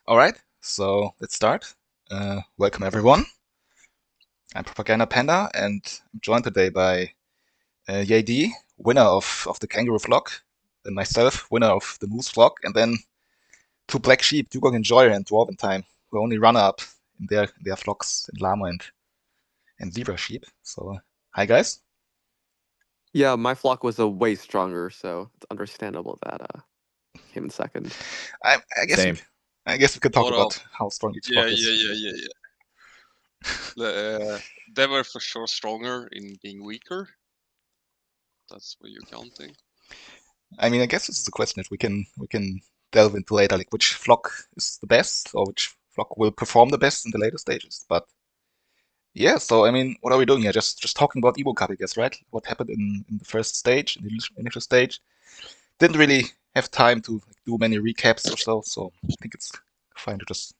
Alright, so let's start. Welcome everyone. I'm Propaganda Panda and I'm joined today by JD, winner of the Kangaroo Flock, and myself, winner of the Moose Flock, and then two black sheep, DugongEnjoyer and dwarvintime, who are only runner-up in their flocks in llama and zebra sheep. So, hi guys. Yeah, my flock was a way stronger, so it's understandable that came in second. I guess Same. I guess we could talk What about up? how strong each Yeah, flock is. They were for sure stronger in being weaker. That's what you're counting. I mean, I guess this is a question that we can delve into later, like which flock is the best or which flock will perform the best in the later stages. But yeah, so I mean, what are we doing here? Just talking about Emu Cup, I guess, right? What happened in the first stage, in the initial stage? Didn't really have time to do many recaps or so I think it's fine to just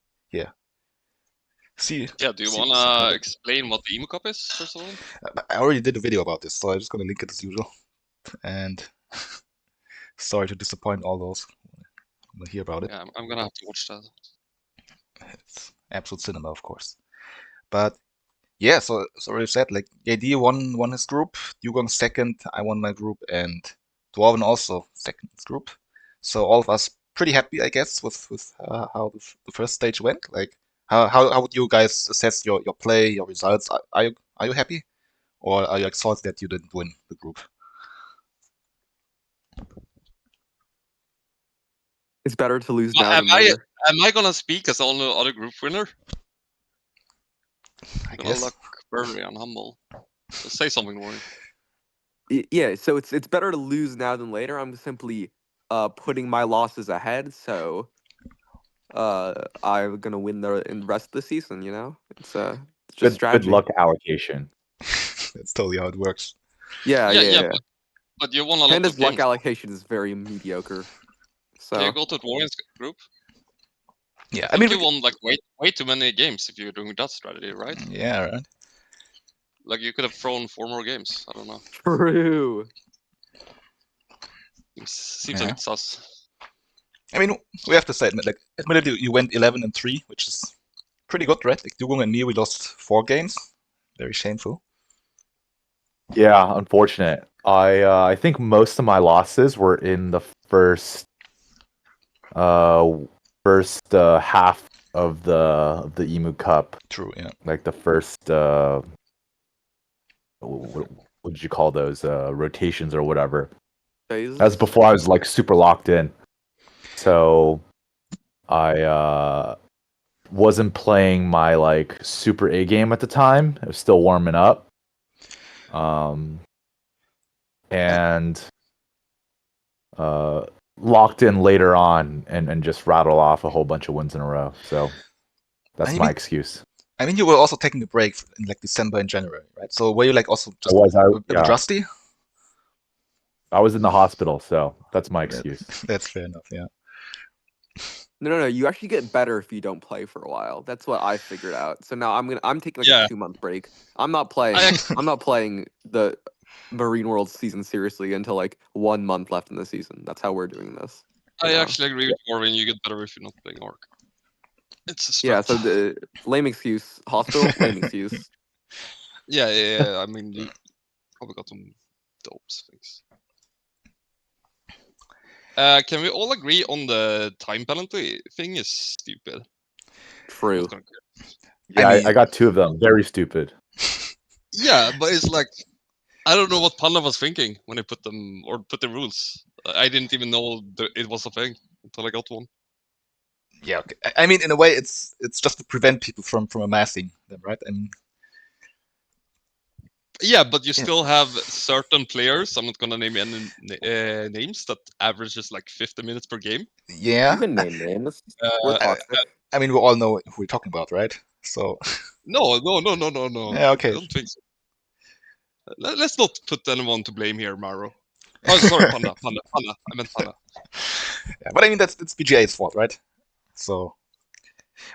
see. Yeah, do you see wanna explain what the Emu Cup is, first of all? I already did a video about this, so I'm just gonna link it as usual. And sorry to disappoint all those who will hear about it. Yeah, I'm gonna have to watch that. It's absolute cinema, of course. But yeah, so already said, like JD won his group, Dugong second, I won my group, and Dwarven also second his group. So all of us pretty happy, I guess, with how the first stage went. Like how would you guys assess your play, your results? Are you happy, or are you exhausted that you didn't win the group? It's better to lose now than later. Am I gonna speak as only other group winner? I Gonna guess. look very unhumble. So say something, Warren. Yeah, so it's better to lose now than later. I'm simply putting my losses ahead, so I'm gonna win in the rest of the season. You know, it's just strategy. Good luck allocation. That's totally how it works. Yeah. But you won a lot Panda's of luck games. allocation is very mediocre. So Can you go to Warren's group? Yeah, I mean, you won like way too many games if you're doing that strategy, right? Yeah, right. Like you could have thrown 4 more games. I don't know. True. Seems a bit sus. I mean, we have to say, admittedly, you went 11-3, which is pretty good, right? Like Dugong and me, we lost 4 games. Very shameful. Yeah, unfortunate. I think most of my losses were in the first half of the Emu Cup. True, yeah. Like the first what did you call those rotations or whatever? Phases? That's before I was like super locked in. So I wasn't playing my like super A game at the time. It was still warming up. And locked in later on and just rattle off a whole bunch of wins in a row. So that's my excuse. I mean, you were also taking a break in like December and January, right? So were you like also just a bit rusty? I was in the hospital, so that's my excuse. That's fair enough, yeah. No. You actually get better if you don't play for a while. That's what I figured out. So now I'm taking like a 2-month break. I'm not playing. I'm not playing the Marine World season seriously until like 1 month left in the season. That's how we're doing this. I actually agree with Warren. You get better if you're not playing Arc. It's a strat. Yeah. So the lame excuse, hospital, lame excuse. Yeah. I mean, you probably got some dopes things. Can we all agree on the time penalty thing is stupid? True. Yeah, I got 2 of them. Very stupid. Yeah, but it's like I don't know what Panda was thinking when he put them or put the rules. I didn't even know it was a thing until I got one. Yeah, okay. I mean, in a way, it's just to prevent people from amassing them, right? I mean, yeah, but you still have certain players. I'm not gonna name any names that averages like 50 minutes per game. Yeah, you can name names. I mean, we all know who we're talking about, right? So no. Yeah, okay. I don't think so. Let's not put anyone to blame here, Maro. Oh, sorry, Panda. I meant Panda. Yeah, but I mean that's BGA's fault, right? So,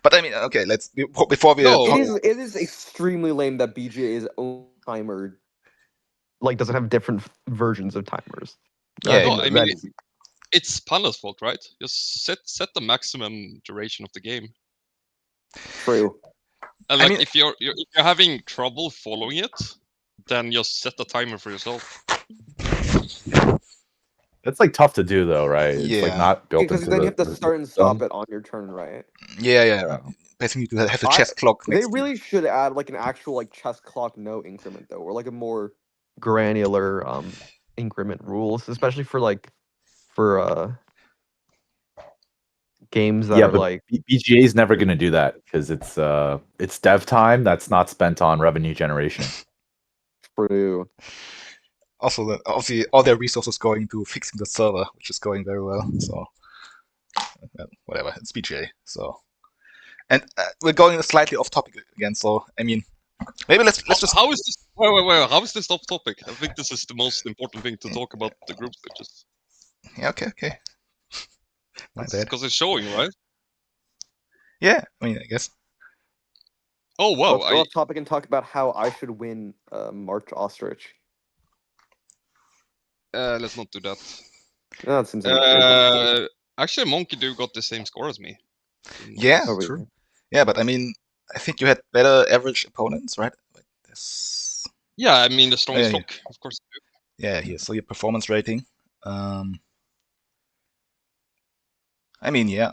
but I mean, okay, let's before we. No, it is extremely lame that BGA's own timer like doesn't have different versions of timers. Yeah, no, I mean it's Panda's fault, right? Just set the maximum duration of the game. True. And I like mean- if you're having trouble following it, then just set a timer for yourself. It's like tough to do though, right? It's like Yeah. not built Because into then the you have to the start and system. stop it on your turn, right? Yeah. Yeah. Basically, you have the chess clock They next to you. really should add like an actual like chess clock no increment though, or like a more granular increment rules, especially for games that Yeah, are but like BGA is never going to do that because it's dev time that's not spent on revenue generation. true. Also, obviously, all their resources going to fixing the server, which is going very well. So, whatever, it's BGA. So, and we're going slightly off topic again. So, I mean, maybe let's just. How is this? Wait. How is this off topic? I think this is the most important thing to talk about the group stages. Yeah. Okay. My bad. Because it's showing, right? Yeah. I mean, I guess. Oh wow! Let's go off topic and talk about how I should win March Ostrich. Let's not do that. No, that seems like Actually, Monkey Do got the same score as me. Yeah. Oh, True. really? Yeah, but I mean, I think you had better average opponents, right? Wait, Yeah, I mean the strongest yeah. flock, of course. Yeah. Here. So your performance rating. I mean, yeah.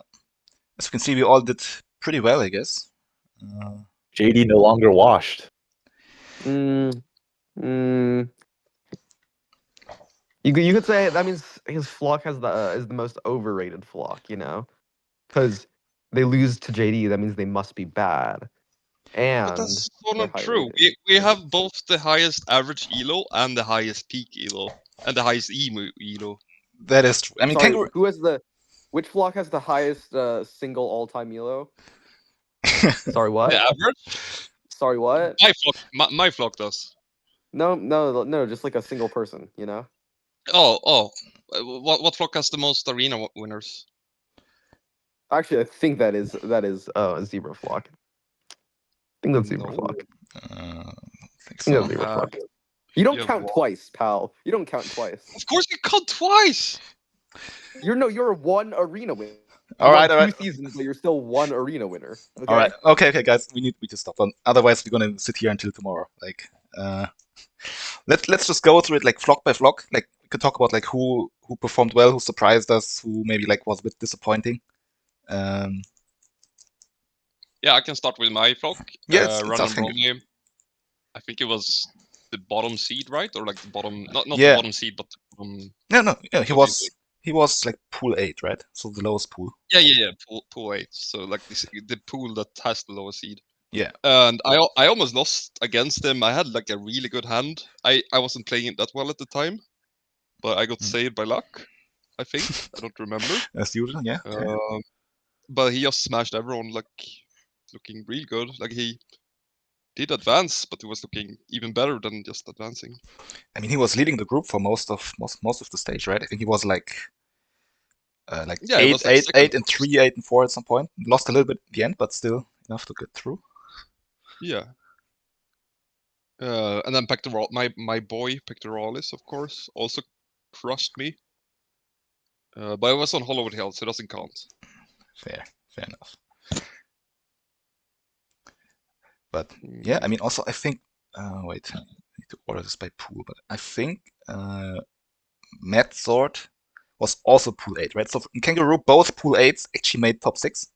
As you can see, we all did pretty well, I guess. JD no longer washed. You could say that means his flock has is the most overrated flock, you know, because they lose to JD. That means they must be bad, and But that's so they're not high true. rated. We have both the highest average elo and the highest peak elo and the highest emu elo. That is true. I mean, Sorry, Kangaroo. who has which flock has the highest single all-time elo? Sorry, what? The average? Sorry, what? My flock does. No, just like a single person, you know? Oh. What flock has the most arena winners? Actually, I think that is a zebra flock. I think that's zebra No. flock. I think I think so. that's zebra flock. You don't you're count wrong. twice, pal. You don't count twice. Of course you cut twice. You're one arena winner. You All won right. two seasons, but you're still one arena winner. Okay? All right. Okay, guys. We need to stop. Otherwise, we're gonna sit here until tomorrow. Like, let's just go through it like flock by flock. Like, we could talk about like who performed well, who surprised us, who maybe like was a bit disappointing. Yeah, I can start with my flock. Yeah, it's Run us, and Brony. I think it was the bottom seed, right? Or like the bottom, not Yeah. the bottom seed, but the bottom. No. Yeah, he What do you was like pool 8, right? So the lowest pool. Yeah. Pool 8. So like the pool that has the lowest seed. Yeah. And I almost lost against him. I had like a really good hand. I wasn't playing it that well at the time, but I got saved by luck. I think I don't remember. As usual. Yeah. But he just smashed everyone, like looking real good. Like he did advance, but he was looking even better than just advancing. I mean, he was leading the group for most of the stage, right? I think he was like Yeah, it was like eight second. and 3, 8 and 4 at some point. Lost a little bit at the end, but still enough to get through. Yeah. And then my boy Pectoralis, of course, also crushed me. But I was on Hollowwood Hill, so it doesn't count. Fair enough. But yeah, I mean, also I think. Wait, I need to order this by pool, but I think Mad Sword was also pool 8, right? So in Kangaroo, both pool 8s actually made top 6,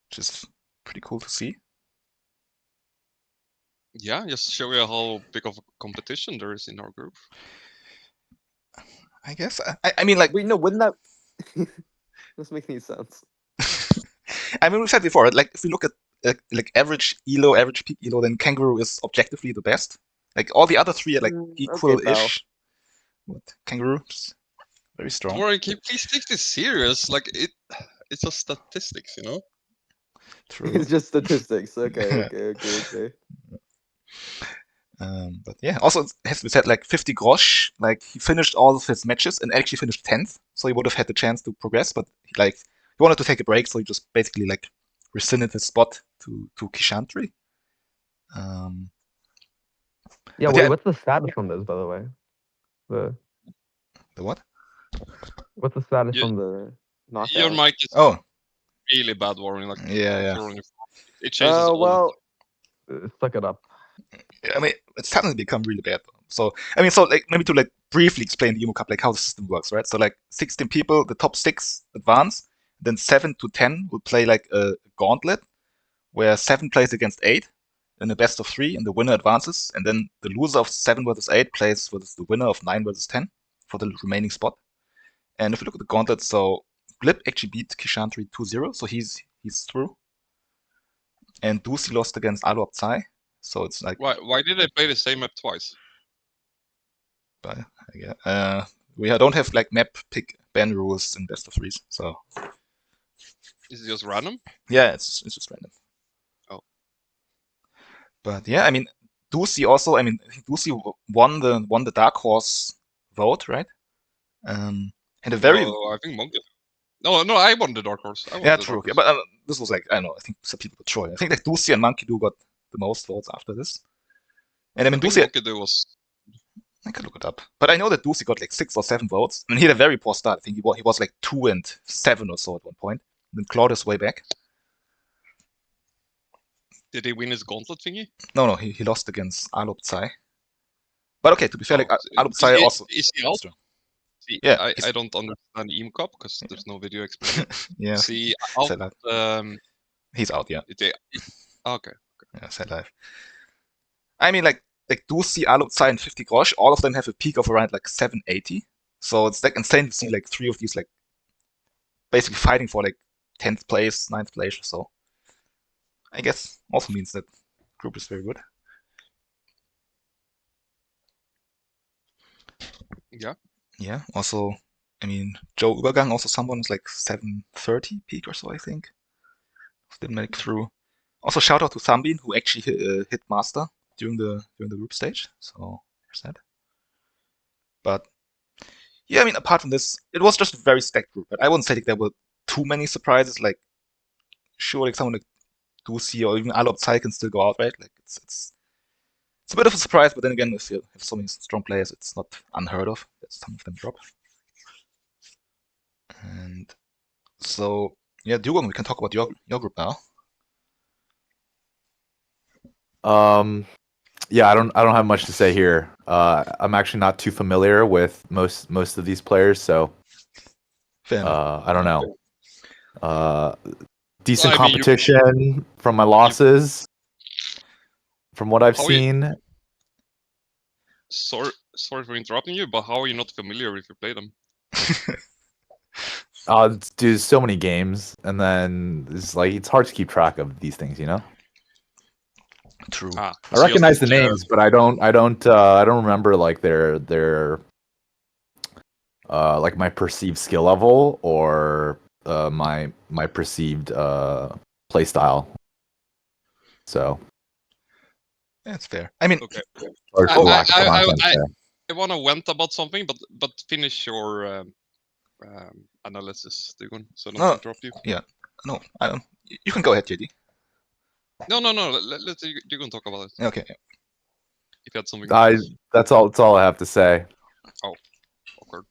which is pretty cool to see. Yeah, just show you how big of a competition there is in our group. I guess. I mean, like. Wait, no, wouldn't that doesn't make any sense? I mean, we said before, like if we look at like average elo, average peak elo, then Kangaroo is objectively the best. Like all the other 3 are like equal-ish. But Kangaroo is very strong. Warren, can you please take this serious? Like it's just statistics, you know. True. It's just statistics. Okay. But yeah, also it has to be said, like 50 Grosch, like he finished all of his matches and actually finished 10th, so he would have had the chance to progress, but he wanted to take a break, so he just basically like rescinded his spot to Kishantri. Yeah, wait, what's the status on this, by the way? The what? What's the status You- on the knockout? Your mic is Oh, really bad, Warren. Like, yeah. if you're on your phone, it chases all. Well, suck it up. I mean, it's suddenly become really bad. So, I mean, so like maybe to like briefly explain the Emu Cup, like how the system works, right? So like 16 people, the top 6 advance, then 7 to 10 will play like a gauntlet, where 7 plays against 8, then a best of 3, and the winner advances, and then the loser of 7 versus 8 plays versus the winner of 9 versus 10 for the remaining spot. And if you look at the gauntlet, so Blip actually beat Kishantri 2-0, so he's through. And Dusi lost against Alu Abzai, so it's like Why did they play the same map twice? But we don't have like map pick ban rules in best of 3s, so Is it just random? yeah, it's just random. Oh. But yeah, I mean, Dusi also. I mean, I think Dusi won the Dark Horse vote, right? And a very No, I think Monkey. No, I won the Dark Horse. I won yeah, the true. Dark Yeah, Horse. but this was like I don't know. I think some people got Troy. I think like Dusi and Monkey Do got the most votes after this. And I mean, think Dusi. Monkey Do was. I could look it up, but I know that Dusi got like 6 or 7 votes. I mean, he had a very poor start. I think he was like 2 and 7 or so at one point. Then clawed his way back. Did he win his gauntlet thingy? No, he lost against Alop Tsai. But okay, to be fair, like Alop Tsai Is- also. Is he out? Strong. See, Yeah, I don't understand the Emu Cup because there's no video explaining. Yeah, See, out. Sad Life. He's out. Yeah, Okay. yeah, Sad Life. I mean, like Dusi, Alop Tsai, and 50 Grosh, all of them have a peak of around like 780. So it's like insane to see like 3 of these like basically fighting for like 10th place, 9th place or so. I guess also means that group is very good. Yeah. Yeah. Also, I mean, Joe Übergang, also someone is like 730 peak or so, I think. Didn't make it through. Also, shout out to Thambin, who actually hit Master during the group stage. So there's that. But yeah, I mean, apart from this, it was just a very stacked group. But I wouldn't say like there were too many surprises. Like, sure, like someone like Dusi or even Alop Tsai can still go out, right? Like it's a bit of a surprise, but then again, if you have so many strong players, it's not unheard of that some of them drop. And so, yeah, Dugong, we can talk about your group now. Yeah, I don't have much to say here. I'm actually not too familiar with most of these players, so I don't know. Decent Well, I mean, competition from my losses, from what I've seen. Sorry for interrupting you, but how are you not familiar if you play them? Dude, so many games, and then it's hard to keep track of these things, you know. True. I recognize the names, but I don't remember like their like my perceived skill level or my perceived play style. So that's fair. I mean, okay. I want to vent about something, but finish your analysis, Dugon, so not interrupt you. Yeah, no, I don't. You can go ahead, JD. No. Let's Dugon talk about it. Okay. Yeah. If you had something. That's all I have to say. Oh, awkward.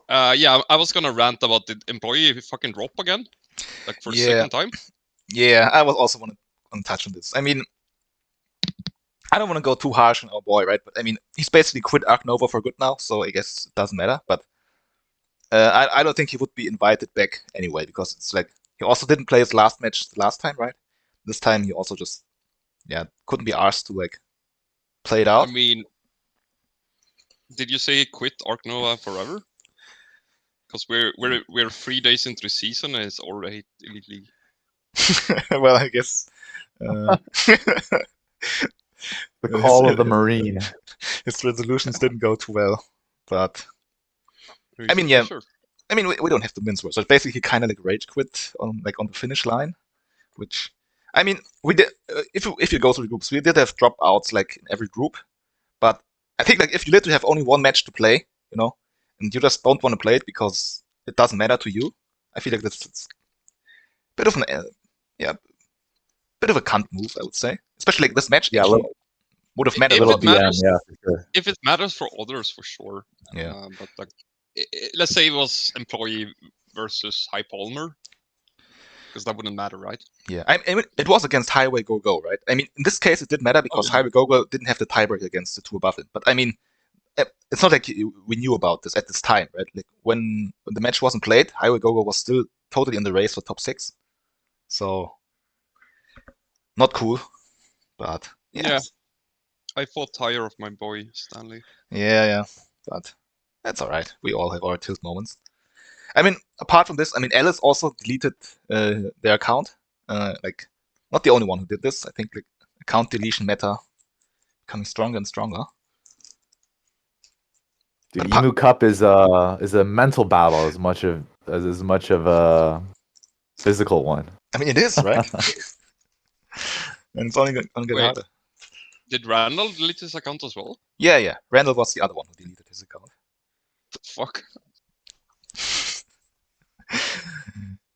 Yeah, I was gonna rant about the employee fucking drop again, like for the second time. Yeah, I was also want to touch on this. I mean, I don't want to go too harsh on our boy, right? But I mean, he's basically quit Ark Nova for good now, so I guess it doesn't matter. But I don't think he would be invited back anyway, because it's like he also didn't play his last match the last time, right? This time he also just couldn't be asked to like play it out. I mean, did you say he quit Ark Nova forever? Because we're 3 days into the season and it's already Elite League. Well, I guess. The call of the Marine. His resolutions didn't go too well, but I mean, yeah. Sure. I mean, we don't have to mince words. So basically, he kind of like rage quit on the finish line, which I mean, we did. If you go through the groups, we did have dropouts like in every group, but I think like if you literally have only one match to play, you know, and you just don't want to play it because it doesn't matter to you, I feel like that's a bit of an bit of a cunt move, I would say. Especially like this match, would have mattered a lot. Matters, yeah, for sure. If it matters for others, for sure. Yeah, but like let's say it was employee versus High Palmer, because that wouldn't matter, right? Yeah, I mean, it was against Highway Go Go, right? I mean, in this case, it didn't matter because yeah. Highway Go Go didn't have the tiebreak against the two above it. But I mean, it's not like we knew about this at this time, right? Like when the match wasn't played, Highway Go Go was still totally in the race for top 6. So not cool, but Yeah. I fought tire of my boy Stanley. yeah, but that's all right. We all have our tilt moments. I mean, apart from this, I mean, Alice also deleted their account. Like, not the only one who did this. I think like account deletion meta becoming stronger and stronger. Dude, But Emu Cup is a mental battle as much of a physical one. I mean, it is, right? And it's only gonna get Wait. harder. Did Randall delete his account as well? Yeah. Randall was the other one who deleted his account. The fuck?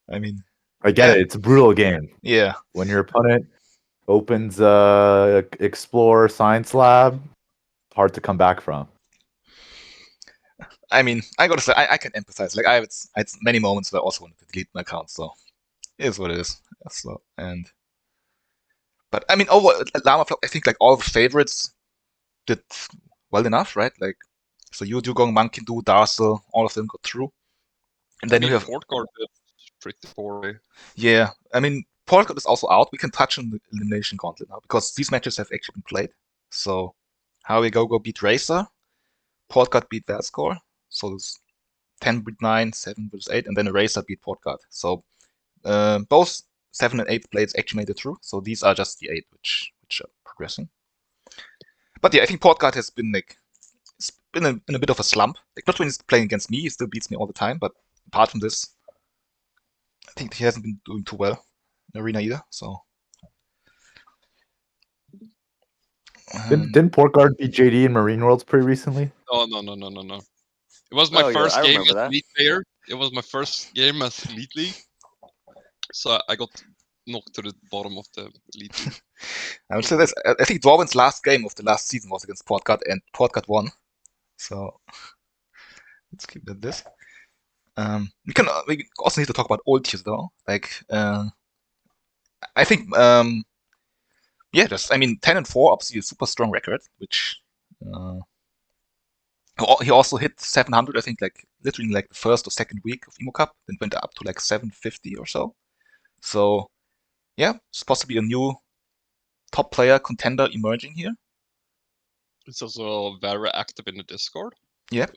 I mean, I get it. It's a brutal game. Yeah. When your opponent opens Explore Science Lab, hard to come back from. I mean, I gotta say, I can empathize. Like, I had many moments where I also wanted to delete my account, so it is what it is. So, but I mean, over Llama Flop, I think like all the favorites did well enough, right? Like, so you, Dugong, Monkey Do, Darcel, all of them got through. And then you have Portguard did pretty poorly. Yeah, I mean, Portguard is also out. We can touch on the Elimination Gauntlet now because these matches have actually been played. So, Howie Go beat Racer, Portguard beat Valscore. So it's 10 beat 9, 7 versus 8, and then Racer beat Portguard. So both 7 and 8 blades actually made it through. So these are just the 8 which are progressing. But yeah, I think Portguard has been like it's been in a bit of a slump. Like not when he's playing against me, he still beats me all the time. But apart from this, I think he hasn't been doing too well in Arena either. So Didn't Portguard beat JD in Marine Worlds pretty recently? Oh no. It was my first I game remember as that. Elite player. It was my first game as Elite League. So I got knocked to the bottom of the Elite League. I would say this. I think Dwarvin's last game of the last season was against Portguard, and Portguard won. So let's keep it at this. We also need to talk about old tiers though. Like I think yeah, just I mean 10 and 4 obviously a super strong record, which he also hit 700 I think like literally in like the first or second week of Emu Cup, then went up to like 750 or so. So yeah, it's possibly a new top player contender emerging here. It's also very active in the Discord. Yeah.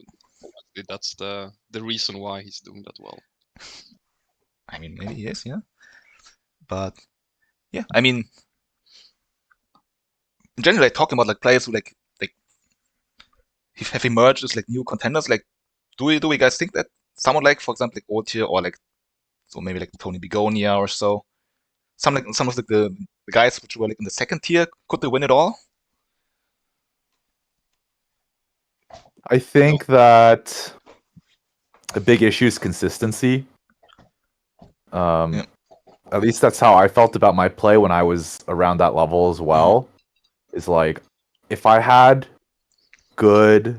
That's the reason why he's doing that well. I mean, maybe he is, yeah. But yeah, I mean, in general, like talking about like players who like have emerged as like new contenders. Like, do we guys think that someone like, for example, like old tier or like so maybe like Tony Begonia or so, some of like the guys which were like in the second tier, could they win it all? I think that a big issue is consistency. Yeah. At least that's how I felt about my play when I was around that level as well. Is like if I had good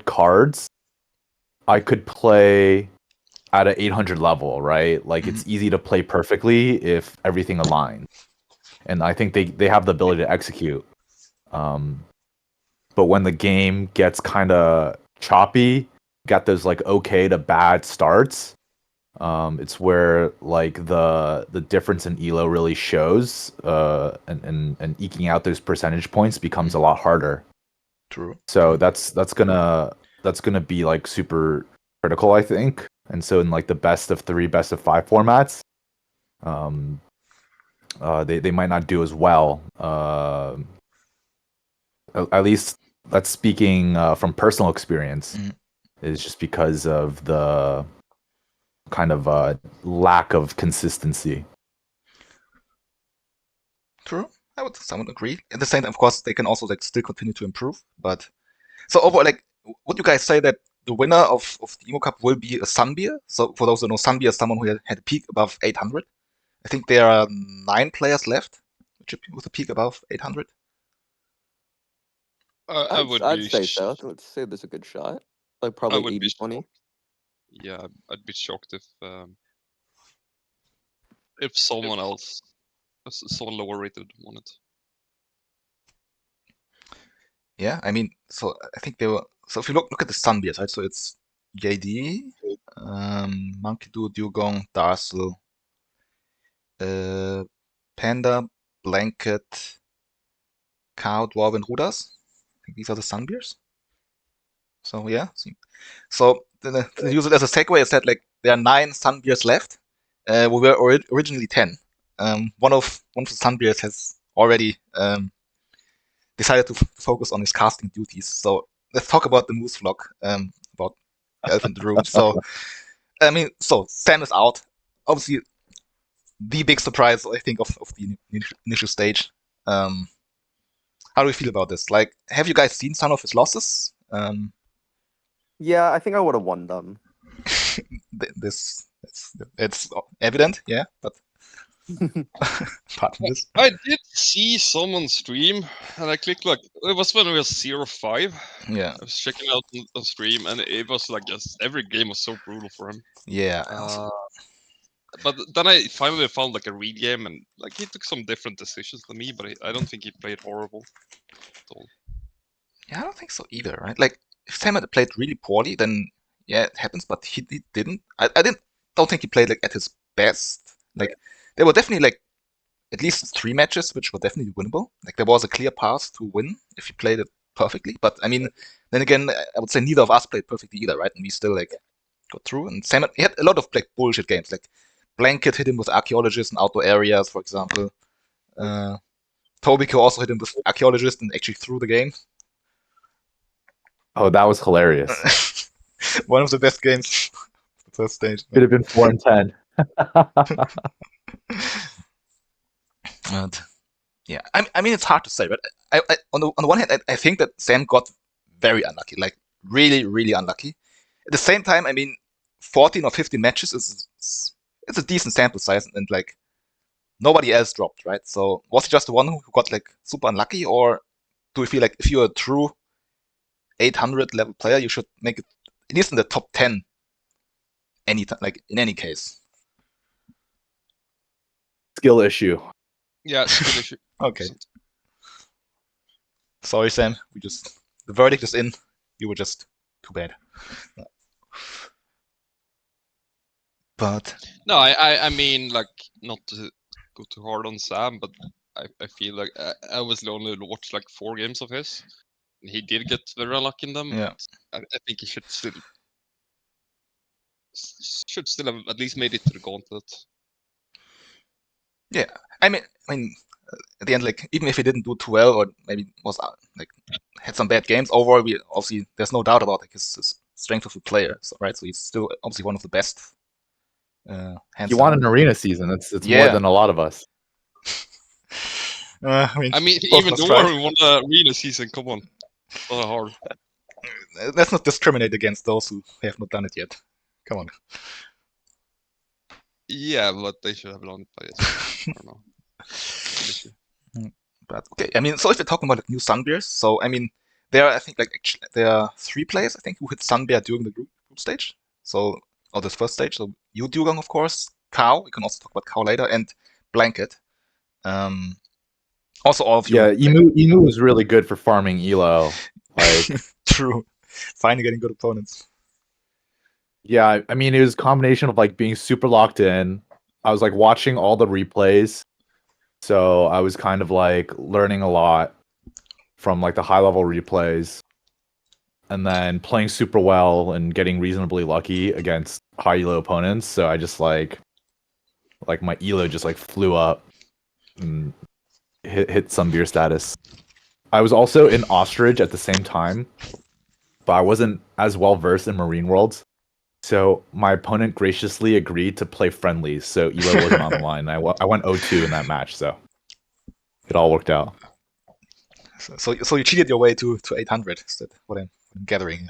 cards, I could play at an 800 level, right? Like it's easy to play perfectly if everything aligns. And I think they have the ability to execute. But when the game gets kind of choppy, got those like okay to bad starts, it's where like the difference in elo really shows, and eking out those percentage points becomes a lot harder. True. So that's gonna be like super critical, I think. And so in like the best of 3, best of 5 formats, they might not do as well. At least that's speaking from personal experience. Is just because of the kind of lack of consistency. True. I would somewhat agree. At the same time, of course, they can also like still continue to improve. But so overall, like, would you guys say that the winner of the Emo Cup will be a Sunbeer? So for those who know, Sunbeer is someone who had a peak above 800. I think there are 9 players left with a peak above 800. I would I'd be. say so. Let's say there's a good shot. Like I probably would be 80-20. shocked. Yeah, I'd be shocked if someone else, someone lower rated, won it. Yeah, I mean, so I think they were. So if you look at the Sunbears, right? So it's JD, Monkey Do, Dugong, Darsel, Panda, Blanket, Cow, Dwarf, and Rudas. I think these are the Sunbears. So yeah. So to use it as a segue, I said like there are 9 Sunbears left. We were originally 10. One of the Sunbears has already decided to focus on his casting duties. So let's talk about the Moose Vlog, about the Elephant in the Room. So I mean, so Sam is out. Obviously, the big surprise I think of the initial stage. How do we feel about this? Like, have you guys seen some of his losses? Yeah, I think I would have won them. This it's evident, yeah, but apart from this, I did see someone stream, and I clicked like it was when we were 0-5. yeah, I was checking out on stream, and it was like just every game was so brutal for him. yeah. But then I finally found like a read game, and like he took some different decisions than me, but I don't think he played horrible at all. Yeah, I don't think so either, right? Like, if Sam had played really poorly, then yeah, it happens. But he didn't. I don't think he played like at his best. Like, there were definitely like at least 3 matches which were definitely winnable. Like, there was a clear path to win if you played it perfectly. But I mean, then again, I would say neither of us played perfectly either, right? And we still like got through. And Sam he had a lot of like bullshit games. Like, Blanket hit him with Archaeologist in outdoor areas, for example. Tobiko also hit him with Archaeologist and actually threw the game. Oh, that was hilarious. One of the best games the first stage. Could have been 4-10. And yeah, I mean it's hard to say, but I on the one hand, I think that Sam got very unlucky, like really unlucky. At the same time, I mean, 14 or 15 matches is it's a decent sample size, and like nobody else dropped, right? So was he just the one who got like super unlucky, or do we feel like if you're a true 800 level player, you should make it at least in the top 10 anytime, like in any case? Skill issue. Yeah, skill issue. Okay. Sorry, Sam. The verdict is in. You were just too bad. But no, I mean like not to go too hard on Sam, but I feel like I was only watched like 4 games of his. He did get very unlucky in them. yeah, I think he should still have at least made it to the gauntlet. yeah. I mean, at the end, like even if he didn't do too well, or maybe was like had some bad games, overall, we obviously there's no doubt about like his strength of a player, so, right? So he's still obviously one of the best. You want an arena season. It's Yeah. more than a lot of us. I mean even though we won the arena season, come on, it's not hard. Let's not discriminate against those who have not done it yet. Come on. Yeah, but they should have done it by this. I don't know. But okay, I mean, so if we're talking about like new Sunbears, so I mean, I think like actually, there are 3 players I think who hit Sunbear during the group stage. So or this first stage. So you, Dugong, of course, Cow. We can also talk about Cow later, and Blanket. Also, all of you. Yeah, Emu was really good for farming elo. Like true, finally getting good opponents. Yeah, I mean, it was a combination of like being super locked in. I was like watching all the replays, so I was kind of like learning a lot from like the high level replays, and then playing super well and getting reasonably lucky against high elo opponents. So I just like my elo just like flew up and hit some beer status. I was also in Ostrich at the same time, but I wasn't as well versed in Marine Worlds. So my opponent graciously agreed to play friendlies, so Elo wasn't on the line. I went 0-2 in that match, so it all worked out. So you cheated your way to 800. Is that what I'm gathering?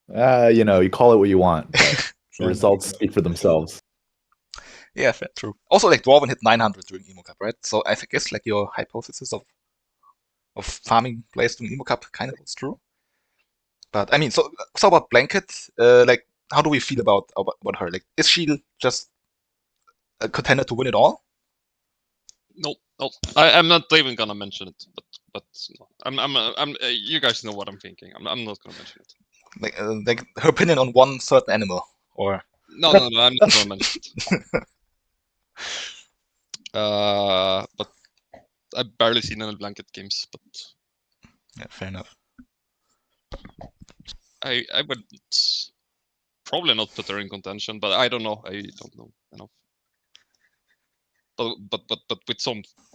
You call it what you want, but the results speak for themselves. Yeah, fair, true. Also, like Dwarven hit 900 during Emu Cup, right? So I guess like your hypothesis of of farming players doing Emu Cup kind of holds true. But I mean, so about Blanket, like, how do we feel about her? Like, is she just a contender to win it all? No. I'm not even gonna mention it. But no. I'm. You guys know what I'm thinking. I'm not gonna mention it. Like her opinion on one certain animal, or No. I'm not gonna mention it. But I've barely seen any Blanket games. But yeah, fair enough. I would probably not put her in contention, but I don't know. I don't know enough. But with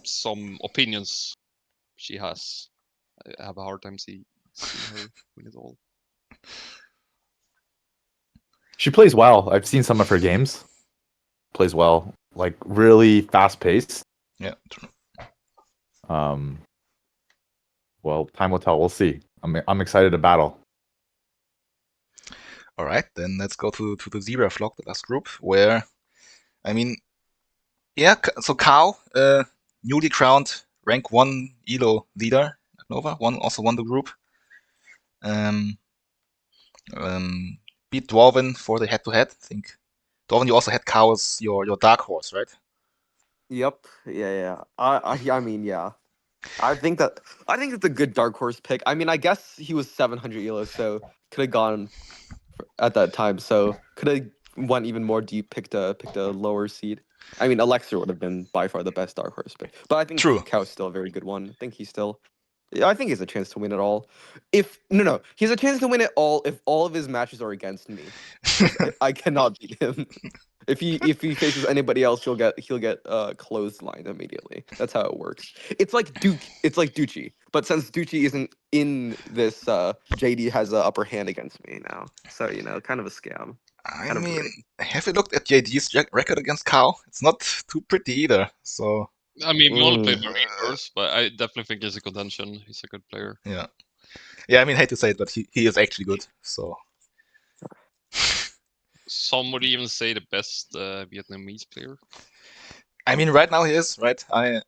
some opinions she has, I have a hard time seeing her win it all. She plays well. I've seen some of her games. Plays well, like really fast paced. Yeah, true. Well, time will tell. We'll see. I'm excited to battle. All right, then let's go to the Zebra Flock, the last group, where, I mean, yeah, so Cow, newly crowned rank 1 Elo leader, Nova, also won the group. Beat Dwarven for the head-to-head. I think Dwarven, you also had Cow as your dark horse, right? Yep. Yeah. I mean, yeah. I think it's a good dark horse pick. I mean, I guess he was 700 elo, so could have gone at that time. So could have went even more deep, picked a lower seed. I mean, Elixir would have been by far the best dark horse pick, but I think True. Cow's still a very good one. I think I think he has a chance to win it all. He has a chance to win it all if all of his matches are against me. I cannot beat him. If he faces anybody else, he'll get clotheslined immediately. That's how it works. It's like Ducci, but since Ducci isn't in this, JD has an upper hand against me now. So kind of a scam. I mean, have you looked at JD's record against Cow? It's not too pretty either. So I mean, we only played Marine first, but I definitely think he's a contention. He's a good player. Yeah. I mean, I hate to say it, but he is actually good. So some would even say the best Vietnamese player. I mean, right now he is, right? I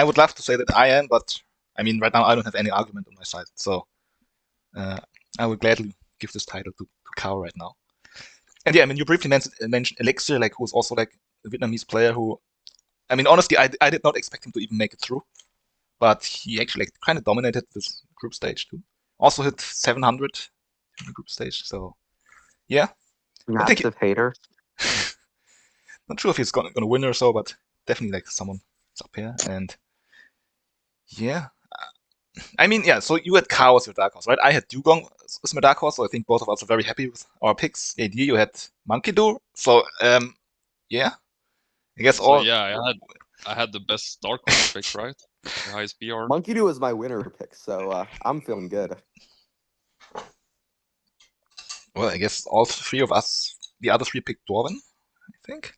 would love to say that I am, but I mean, right now I don't have any argument on my side. So I would gladly give this title to Cow right now. And yeah, I mean, you briefly mentioned Elixir, like, who's also like a Vietnamese player who, I mean, honestly, I did not expect him to even make it through, but he actually like kind of dominated this group stage too. Also hit 700 in the group stage. So yeah, massive hater. Not sure if he's gonna win or so, but definitely like someone is up here. And yeah, I mean, yeah. So you had Cow as your dark horse, right? I had Dugong as my dark horse, so I think both of us are very happy with our picks. AD, you had Monkey Do. So yeah, I guess all. Yeah, I had the best dark horse pick, right? The highest BR. Monkey Do was my winner pick, so I'm feeling good. Well, I guess all three of us, the other three picked Dwarven, I think.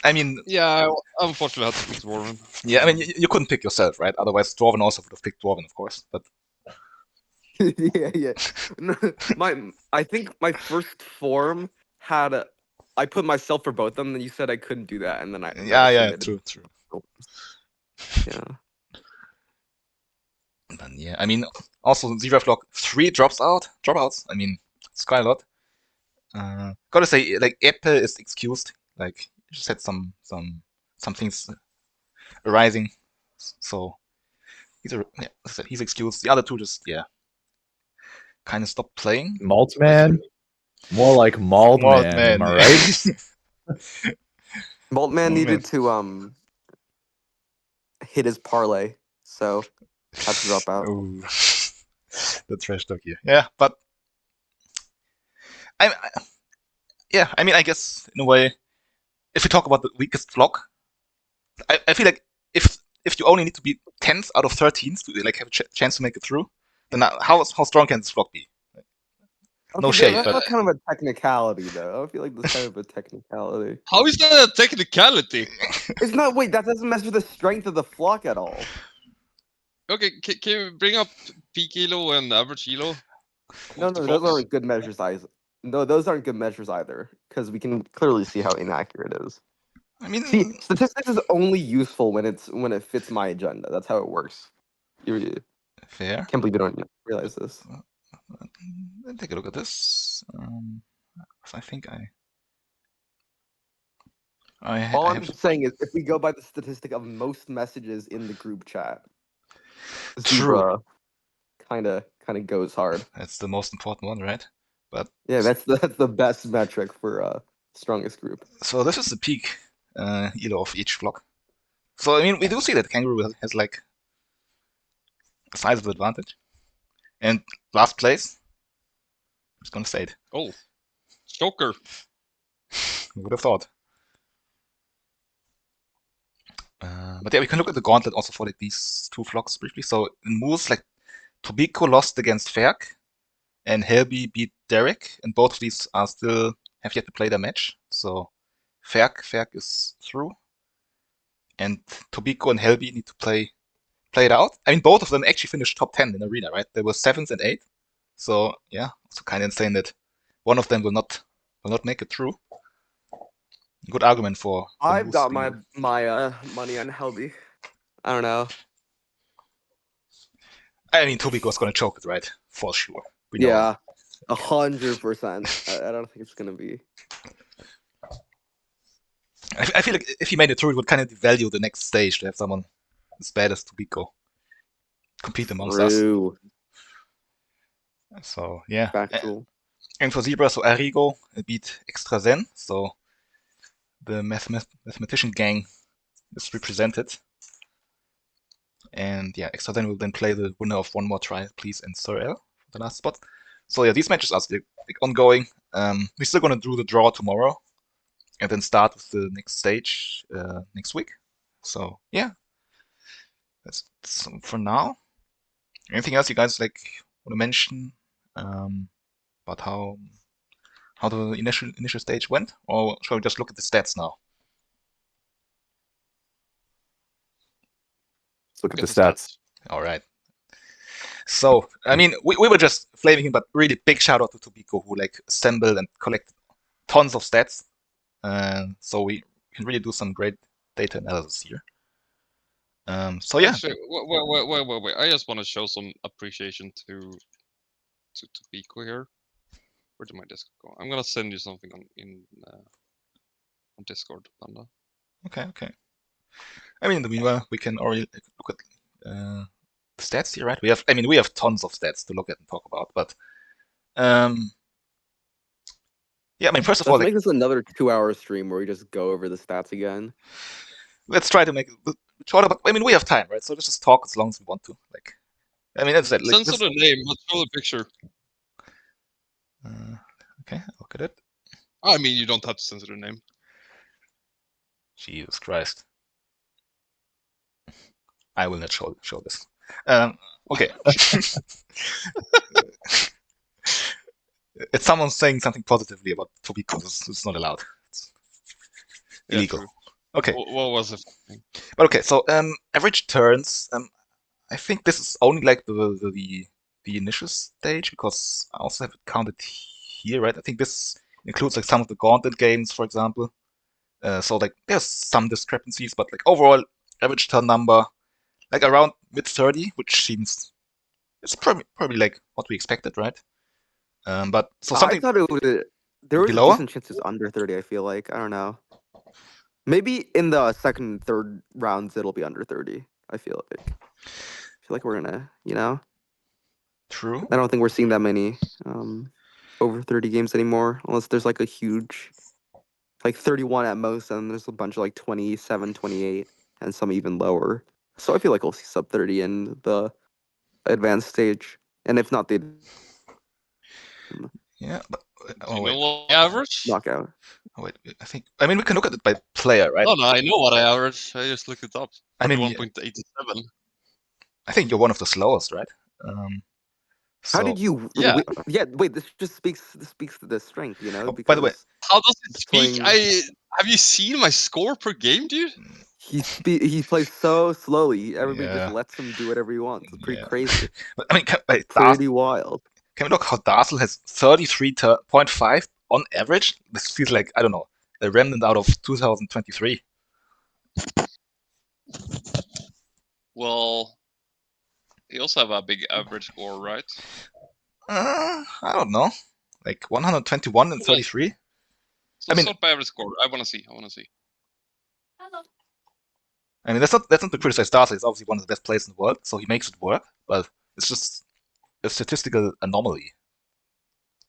I mean, yeah, I unfortunately had to pick Dwarven. Yeah, I mean, you couldn't pick yourself, right? Otherwise, Dwarven also would have picked Dwarven, of course. But yeah. I think my first form had I put myself for both of them, and you said I couldn't do that, and then I true. Yeah. Then yeah, I mean, also Zebra Flock 3 dropouts. I mean, it's quite a lot. Gotta say, like, Epe is excused. Like, just had some things arising, so he's excused. The other two just kind of stopped playing. Maltman, more like Maltman, am I right? Maltman needed to hit his parlay, so had to drop out. The trash talk here. Yeah, but I mean, I guess in a way, if we talk about the weakest flock, I feel like if you only need to be 10th out of 13th to like have a chance to make it through, then how strong can this flock be? Okay, no shade, that's but kind of a technicality, though. I feel like that's kind of a technicality. How is that a technicality? It's not. Wait, that doesn't mess with the strength of the flock at all. Okay, can you bring up peak elo and average elo? No, those aren't good measures either. No, those aren't good measures either, because we can clearly see how inaccurate it is. I mean, See, statistics is only useful when it fits my agenda. That's how it works. You fair. can't believe you don't realize this. Let's take a look at this. I think All I I'm have saying is, if we go by the statistic of most messages in the group chat, true. Zebra kind of goes hard. That's the most important one, right? But Yeah, that's the best metric for strongest group. so this is the peak elo of each flock. So I mean, we do see that kangaroo has like a sizable advantage. And last place, I'm just gonna say it. Oh, Joker. Who would have thought? But yeah, we can look at the gauntlet also for like these two flocks briefly. So in moves, like Tobiko lost against Ferg, and Helby beat Derek, and both of these are still have yet to play their match. So Ferg is through, and Tobiko and Helby need to play it out. I mean, both of them actually finished top 10 in arena, right? They were 7th and 8th. So yeah, also kind of insane that one of them will not make it through. Good argument for I've Moose got being my money on Helby. I don't know. I mean, Tobiko's gonna choke it, right? For sure. We know Yeah, 100%. I don't think it's gonna be. I feel like if he made it through, it would kind of devalue the next stage to have someone as bad as Tobiko compete amongst True. us. So yeah. Factual. And for Zebra, so Arrigo beat Extra Zen, so the mathematician gang is represented. And yeah, Extra Zen will then play the winner of One More Try, Please, and Sir L for the last spot. So yeah, these matches are still like ongoing. We're still gonna do the draw tomorrow, and then start with the next stage next week. So yeah, that's for now. Anything else you guys like want to mention about how the initial stage went, or shall we just look at the stats now? Let's look at the stats. All right. So I mean, we were just flaming him, but really big shout out to Tobiko, who like assembled and collected tons of stats. So we can really do some great data analysis here. So yeah. Actually, wait. I just want to show some appreciation to Tobiko here. Where did my Discord go? I'm gonna send you something on Discord, Panda. Okay. I mean, in the meanwhile, we can already look at the stats here, right? We have tons of stats to look at and talk about, but yeah, I mean, first of all, Let's make this another 2-hour stream where we just go over the stats again. Let's try to make it shorter, but I mean, we have time, right? So let's just talk as long as we want to. Like, I mean, as I said, like, Censor the name, but show the picture. Okay, I'll look at it. I mean, you don't have to censor the name. Jesus Christ. I will not show this. Okay. It's someone saying something positively about Tobiko. It's not allowed. It's illegal. True. Okay. What was it? But okay, so average turns. I think this is only like the initial stage, because I also have it counted here, right? I think this includes like some of the gauntlet games, for example. So like there's some discrepancies, but like overall average turn number like around mid-30, which seems it's probably like what we expected, right? But so something I thought it would. There was lower? decent chances under 30. I feel like I don't know. Maybe in the second and third rounds it'll be under 30. I feel like we're gonna, True. I don't think we're seeing that many over 30 games anymore, unless there's like a huge, like 31 at most, and there's a bunch of like 27, 28, and some even lower. So I feel like we'll see sub 30 in the advanced stage, and if not, the Yeah, but Do you know what I average? knockout. oh, wait, I mean we can look at it by player, right? Oh no, I know what I average. I just looked it up. I mean, 31.87. I think you're one of the slowest, right? How did you? Yeah. Wait. This speaks to the strength, Oh, because by the way, How does it playing- speak? Have you seen my score per game, dude? he plays so slowly. Everybody Yeah. just lets him do whatever he wants. It's pretty Yeah. crazy. But, I mean, Pretty wild. Can we look how Dazzle has 33.5 on average? This feels like, I don't know, a remnant out of 2023. Well, you also have a big average score, right? I don't know. Like 121 and 33. So I mean, sort by average score. I wanna see. I mean that's not to criticize Darcy. He's obviously one of the best players in the world, so he makes it work. But it's just a statistical anomaly. You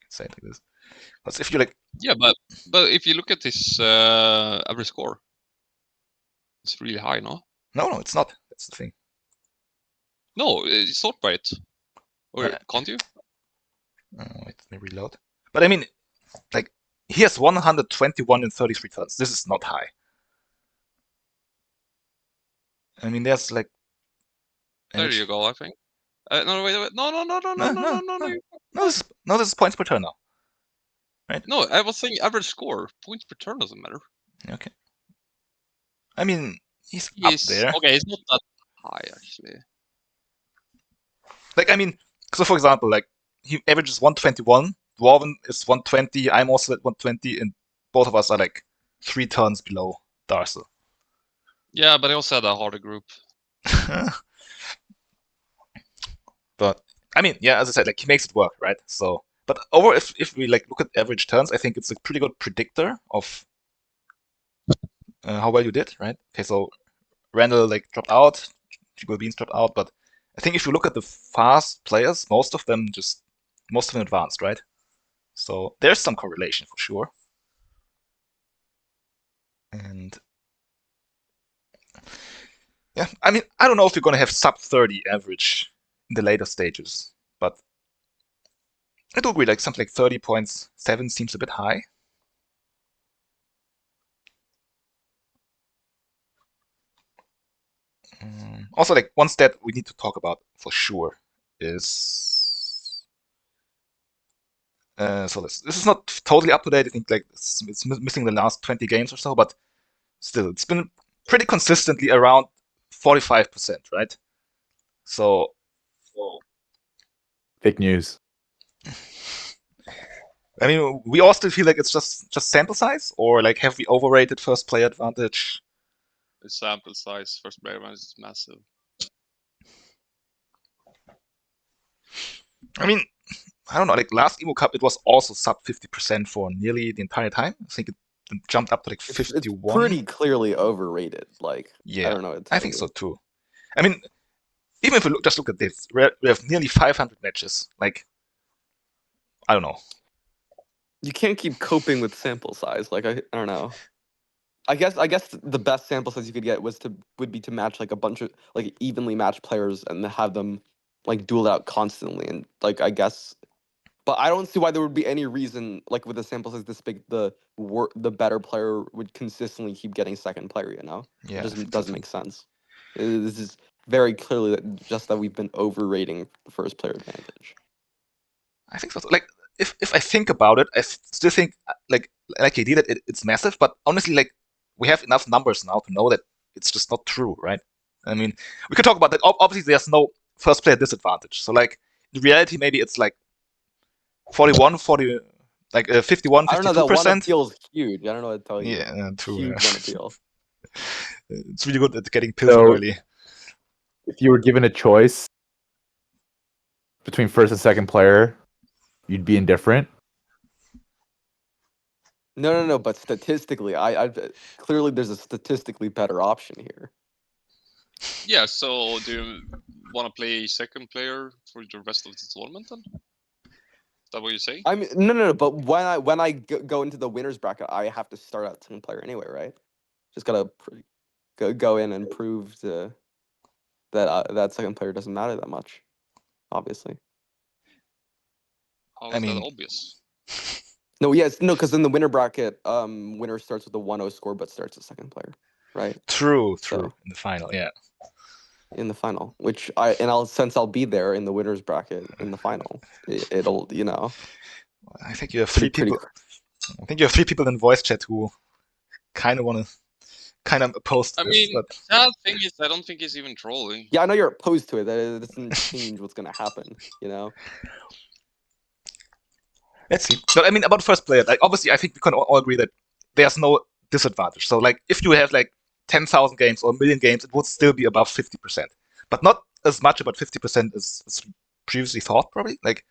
can say it like this. But if you like, Yeah, but if you look at this average score, it's really high, no? no, it's not. That's the thing. No, sort by it. Or can't you? Wait, let me reload. But I mean, like he has 121 and 33 turns. This is not high. I mean, there's like. There you go. I think. No, wait. No, this is points per turn now. Right? No, I was saying average score. Points per turn doesn't matter. Okay. I mean, he's up there. Okay, it's not that high actually. Like, I mean, so for example, like he averages 121. Dwarven is 120. I'm also at 120, and both of us are like 3 turns below Darcy. Yeah, but I also had a harder group. But I mean, yeah, as I said, like he makes it work, right? So, but over if we like look at average turns, I think it's a pretty good predictor of how well you did, right? Okay, so Randall like dropped out, Chico Beans dropped out, but I think if you look at the fast players, most of them advanced, right? So there's some correlation for sure. And yeah, I mean, I don't know if you're gonna have sub 30 average in the later stages, but I do agree, like something like 30.7 seems a bit high. Also, like one stat we need to talk about for sure is so this is not totally up to date. I think like it's missing the last 20 games or so, but still, it's been pretty consistently around 45%, right? So Fake news. I mean, we all still feel like it's just sample size, or like have we overrated first player advantage? The sample size first player advantage is massive. I mean, I don't know. Like last Emu Cup, it was also sub 50% for nearly the entire time. I think it jumped up to like 51. It's pretty clearly overrated. Like, yeah, I don't know what to I tell think you. so too. I mean, even if we just look at this, we have nearly 500 matches. Like, I don't know. You can't keep coping with sample size. Like, I don't know. I guess the best sample size you could get would be to match like a bunch of like evenly matched players and have them like duel out constantly, and like I guess, but I don't see why there would be any reason like with a sample size this big the better player would consistently keep getting second player. You know, Yeah, it doesn't make sense. This is very clearly that we've been overrating the first player advantage. I think so. Like, if I think about it, I still think like AD that it's massive. But honestly, like we have enough numbers now to know that it's just not true, right? I mean, we could talk about that. Obviously, there's no first player disadvantage. So like in reality, maybe it's like 41, 40, like 51, I don't know, that one 52%. appeal is huge. I don't know what to tell you. Yeah, true. Huge Yeah. one appeal. It's really good at getting pills So- early. If you were given a choice between first and second player, you'd be indifferent. No. But statistically, I clearly there's a statistically better option here. Yeah. So do you want to play second player for the rest of the tournament then? Is that what you say? I mean, no. But when I go into the winners bracket, I have to start out second player anyway, right? Just gotta go in and prove that that second player doesn't matter that much. Obviously. How I is that mean- obvious? No, yes, no, because in the winner bracket, winner starts with a 1-0 score, but starts as second player, right? True. So- In the final, yeah. In the final, which since I'll be there in the winners bracket in the final, it'll I think you have three pretty people. I think you have 3 people in voice chat who kind of want to oppose I this. mean, But the thing is, I don't think he's even trolling. Yeah, I know you're opposed to it. That it doesn't change what's gonna happen. You know. let's see. But I mean, about first player, like obviously, I think we can all agree that there's no disadvantage. So like, if you have like 10,000 games or a million games, it would still be above 50%. But not as much about 50% as previously thought, probably. Like,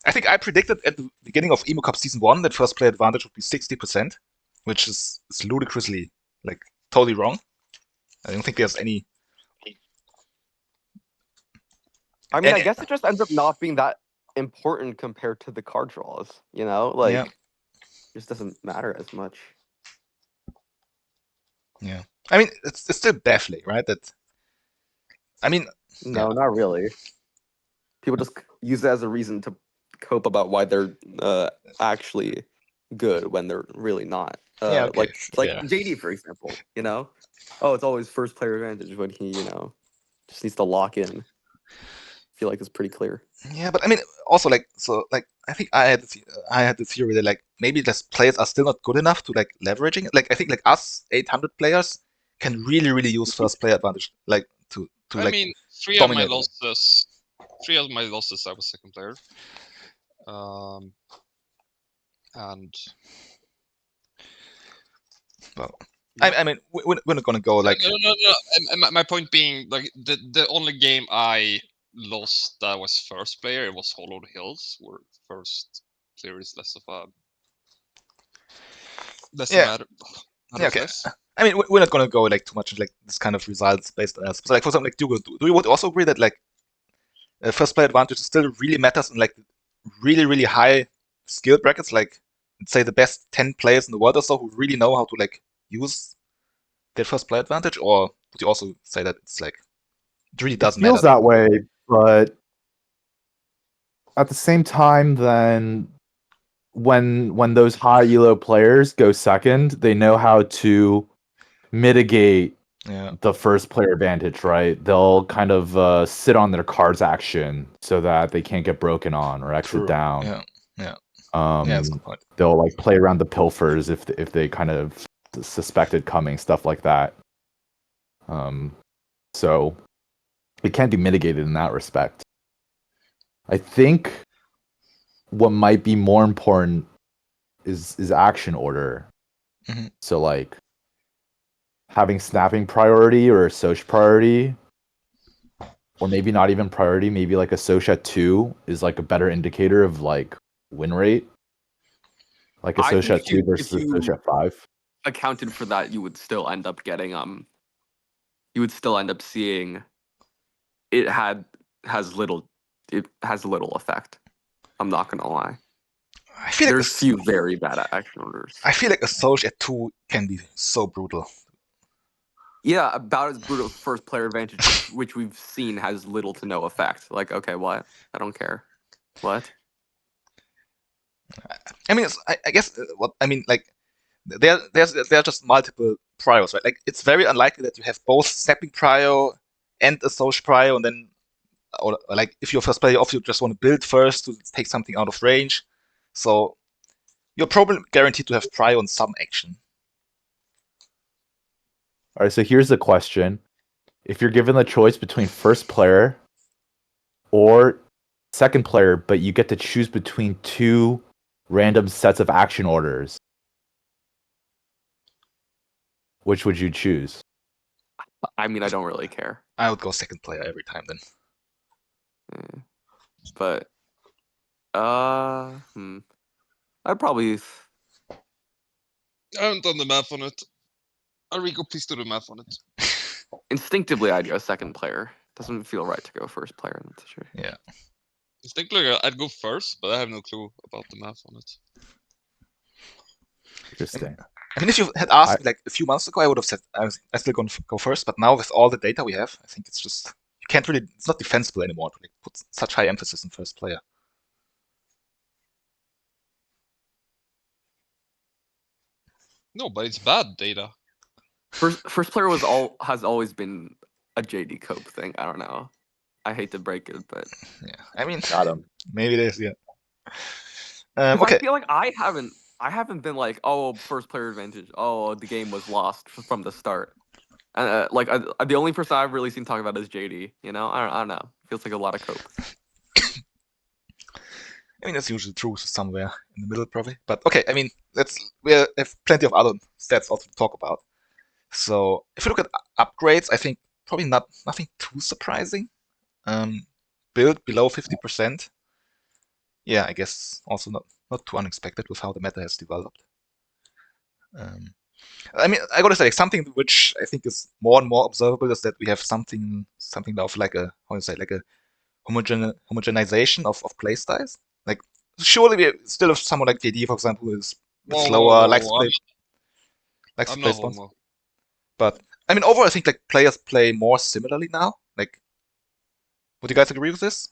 I think I predicted at the beginning of Emu Cup Season 1 that first player advantage would be 60%, which is ludicrously, like, totally wrong. I don't think there's any... I mean, I guess it just ends up not being that important compared to the card draws, you know? Like, Yeah. it just doesn't matter as much. Yeah. I mean, it's still baffling, right? I mean... No, not really. People just use it as a reason to cope about why they're actually good when they're really not. Yeah, okay. Like Yeah. JD, for example, you know? Oh, it's always first player advantage when he, you know, just needs to lock in. I feel like it's pretty clear. Yeah, but I mean, also I think I had the theory that like maybe just players are still not good enough to like leveraging it. Like I think like us 800 players can really use first player advantage, like to I like mean, dominate. Three of my losses, I was second player. And well, I mean, we're not gonna go like. No. My point being, like the only game I lost that was first player, it was Hollowed Hills, where first player is less of a matter. Yeah, okay. I mean, we're not gonna go like too much like this kind of results based on us. So like for example, like do you would also agree that like first player advantage still really matters in like really high skill brackets, like say the best 10 players in the world or so who really know how to like use their first player advantage, or would you also say that it's like it really doesn't feels matter? that way, but at the same time, then when those high elo players go second, they know how to mitigate the first player advantage, right? They'll kind of sit on their cards action so that they can't get broken on or exit down. Yeah, that's a good point. They'll like play around the pilfers if they kind of suspected coming, stuff like that. So it can be mitigated in that respect. I think what might be more important is action order. Mm-hmm. So like having snapping priority or a Soch priority, or maybe not even priority, maybe like a Soch at 2 is like a better indicator of like win rate. Like a Soch at 2 versus a Soch at 5. Accounted for that, you would still end up getting you would still end up seeing it has little effect. I'm not gonna lie. I feel there's few very bad action orders. I feel like a Soch at 2 can be so brutal. Yeah, about as brutal as first player advantage, which we've seen has little to no effect. Like, okay, what? I don't care. What? I mean, I guess what I mean, like, there are just multiple priors, right? Like, it's very unlikely that you have both snapping prior and a Soch prior, and then, or like, if you're first player off, you just want to build first to take something out of range. So you're probably guaranteed to have prior on some action. All right, so here's the question. If you're given the choice between first player or second player, but you get to choose between 2 random sets of action orders, which would you choose? I mean, I don't really care. I would go second player every time then. But, I'd probably... I haven't done the math on it. Enrico, please do the math on it. Instinctively, I'd go second player. Doesn't feel right to go first player in that situation. Yeah. Instinctively, I'd go first, but I have no clue about the math on it. Interesting. I mean, if you had asked me like a few months ago, I would have said I still going to go first. But now with all the data we have, I think it's just you can't really. It's not defensible anymore to like put such high emphasis on first player. No, but it's bad data. First player has always been a JD Cope thing. I don't know. I hate to break it, but yeah, I mean, got him. Maybe it is. Yeah. Okay. I feel like I haven't been like, oh, first player advantage. Oh, the game was lost from the start. And the only person I've really seen talk about is JD. You know, I don't know. Feels like a lot of cope. I mean, that's usually true somewhere in the middle, probably. But okay, I mean, we have plenty of other stats also to talk about. So if you look at upgrades, I think probably nothing too surprising. Build below 50%. Yeah, I guess also not too unexpected with how the meta has developed. I mean, I gotta say, something which I think is more and more observable is that we have something of like a, how you say, like a homogenization of playstyles. Like, surely we still have someone like JD, for example, who is a bit slower, likes to I'm play not spawns. homo. But I mean, overall, I think like players play more similarly now. Like, would you guys agree with this?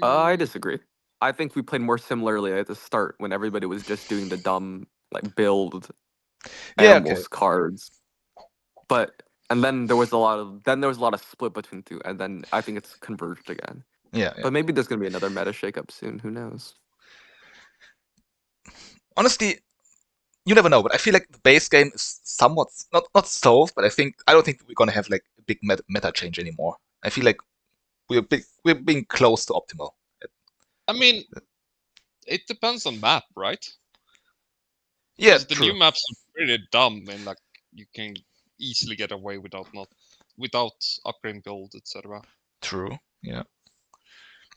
I disagree. I think we played more similarly at the start when everybody was just doing the dumb like build Yeah, okay. animals cards. And then there was a lot of split between two, and then I think it's converged again. Yeah. But maybe there's gonna be another meta shakeup soon. Who knows? Honestly, you never know. But I feel like the base game is somewhat not solved. But I don't think we're gonna have like a big meta change anymore. I feel like we're being close to optimal. I mean, it depends on map, right? Yeah, Because the true. new maps are pretty dumb, and like you can easily get away without upgrading build, etc. True. Yeah.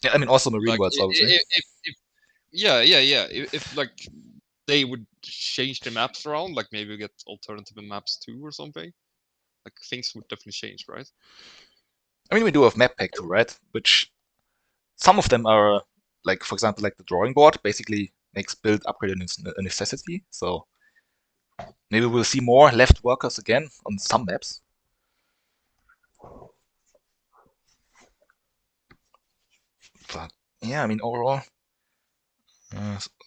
Yeah. I mean, also Marine Like Worlds, obviously. if like they would change the maps around, like maybe get alternative maps too or something, like things would definitely change, right? I mean, we do have map pack too, right? Which some of them are like, for example, like the drawing board basically makes build upgrade a necessity. So maybe we'll see more left workers again on some maps. But yeah, I mean, overall.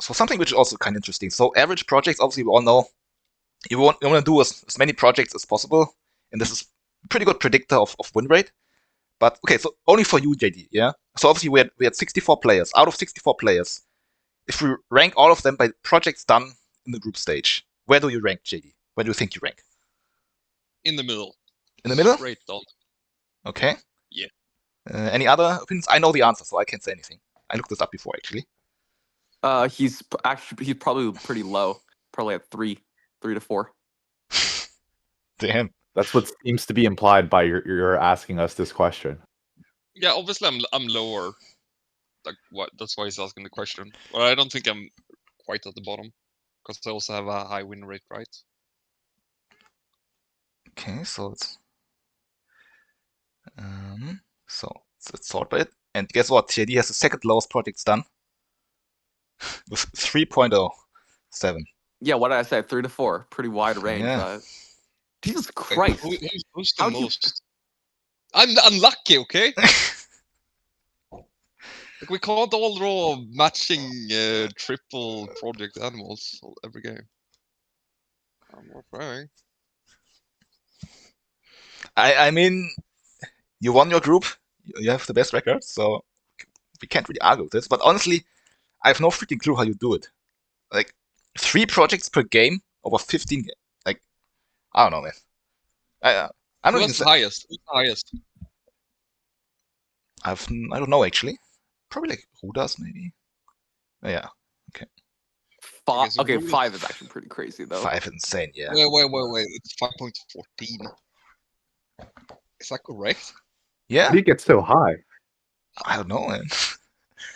So something which is also kind of interesting. So average projects, obviously, we all know you want to do as many projects as possible, and this is a pretty good predictor of win rate. But okay, so only for you, JD, yeah. So obviously we had 64 players. Out of 64 players, if we rank all of them by projects done in the group stage, where do you rank, JD? Where do you think you rank? In the middle. In the middle? Straight down. Okay. Yeah. Any other opinions? I know the answer, so I can't say anything. I looked this up before, actually. He's probably pretty low, probably at 3 to 4. Damn. That's what seems to be implied by you're asking us this question. Yeah, obviously I'm lower. Like what? That's why he's asking the question. But I don't think I'm quite at the bottom, because I also have a high win rate, right? Okay, let's sort by it. And guess what? JD has the second lowest projects done with 3.07. Yeah, what did I say? 3 to 4, pretty wide range. Yeah. Jesus Like, Christ! who's the How do you- most? I'm unlucky, okay? Like we can't all draw matching triple project animals every game. I'm not trying. I mean, you won your group. You have the best record, so we can't really argue with this. But honestly, I have no freaking clue how you do it. Like 3 projects per game over 15. Like I don't know, man. I'm not even. Who's the highest? Who's the highest? I don't know actually. Probably like Rudas maybe. Oh, yeah. Okay. Okay, So 5 is actually pretty crazy though. 5 is insane. Yeah. Wait. It's 5.14. Is that correct? Yeah. How do you get so high? I don't know, man.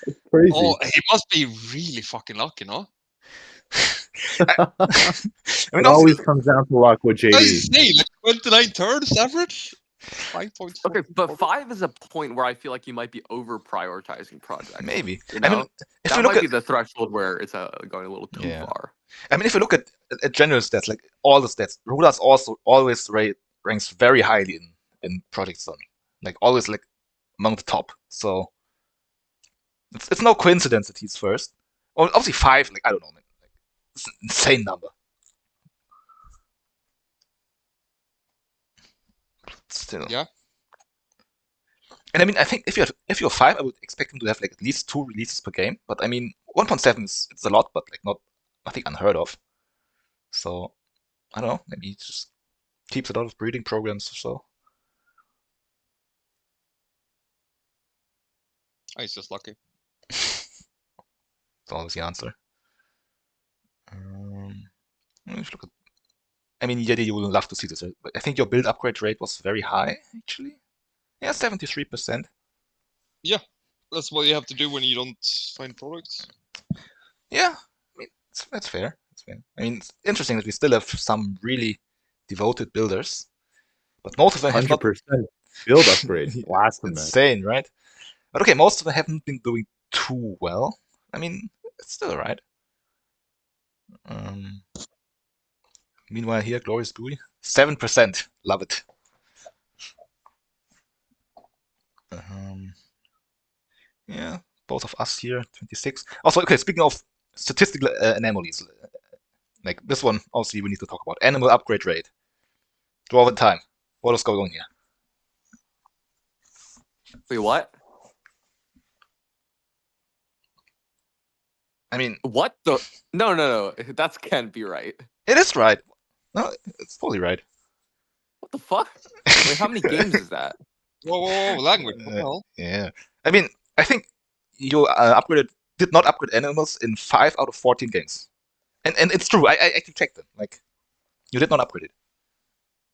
It's crazy. Oh, he must be really fucking lucky, no? I mean, It always comes down to luck with I JD. say like 29 turns average. 5.14. Okay, but 5 is a point where I feel like you might be over prioritizing projects. maybe. You I know? mean, if that you look might at be the threshold where it's going a little too Yeah. far. I mean, if you look at general stats, like all the stats, Rudas also always ranks very highly in Project Sun, like always like among the top. So it's no coincidence that he's first. Well, obviously 5, like I don't know, man. Like, it's an insane number. Still. Yeah. And I mean, I think if you're 5, I would expect him to have like at least 2 releases per game. But I mean, 1.7 it's a lot, but like nothing unheard of. So I don't know. Maybe he just keeps a lot of breeding programs or so. Oh, he's just lucky. That's always the answer. Let's look at. I mean, Yeti, you will love to see this. But I think your build upgrade rate was very high, actually. Yeah, 73%. Yeah, that's what you have to do when you don't find products. Yeah, I mean, that's fair. That's fair. I mean, it's interesting that we still have some really devoted builders, but most of them have not. 100% build upgrades. Blasphemous. Insane, right? But okay, most of them haven't been doing too well. I mean, it's still alright. Meanwhile, here, Glorious Buoy, 7%. Love it. Yeah, both of us here, 26. Also, okay, speaking of statistical anomalies, like this one, obviously, we need to talk about animal upgrade rate. Dwarvintime. What is going on here? Wait, what? I mean, What the? No. That can't be right. it is right. No, it's totally right. What the fuck? Wait, how many games is that? Whoa, language. What the hell? Yeah. I mean, I think you did not upgrade animals in 5 out of 14 games. And it's true. I can check them. Like, you did not upgrade it.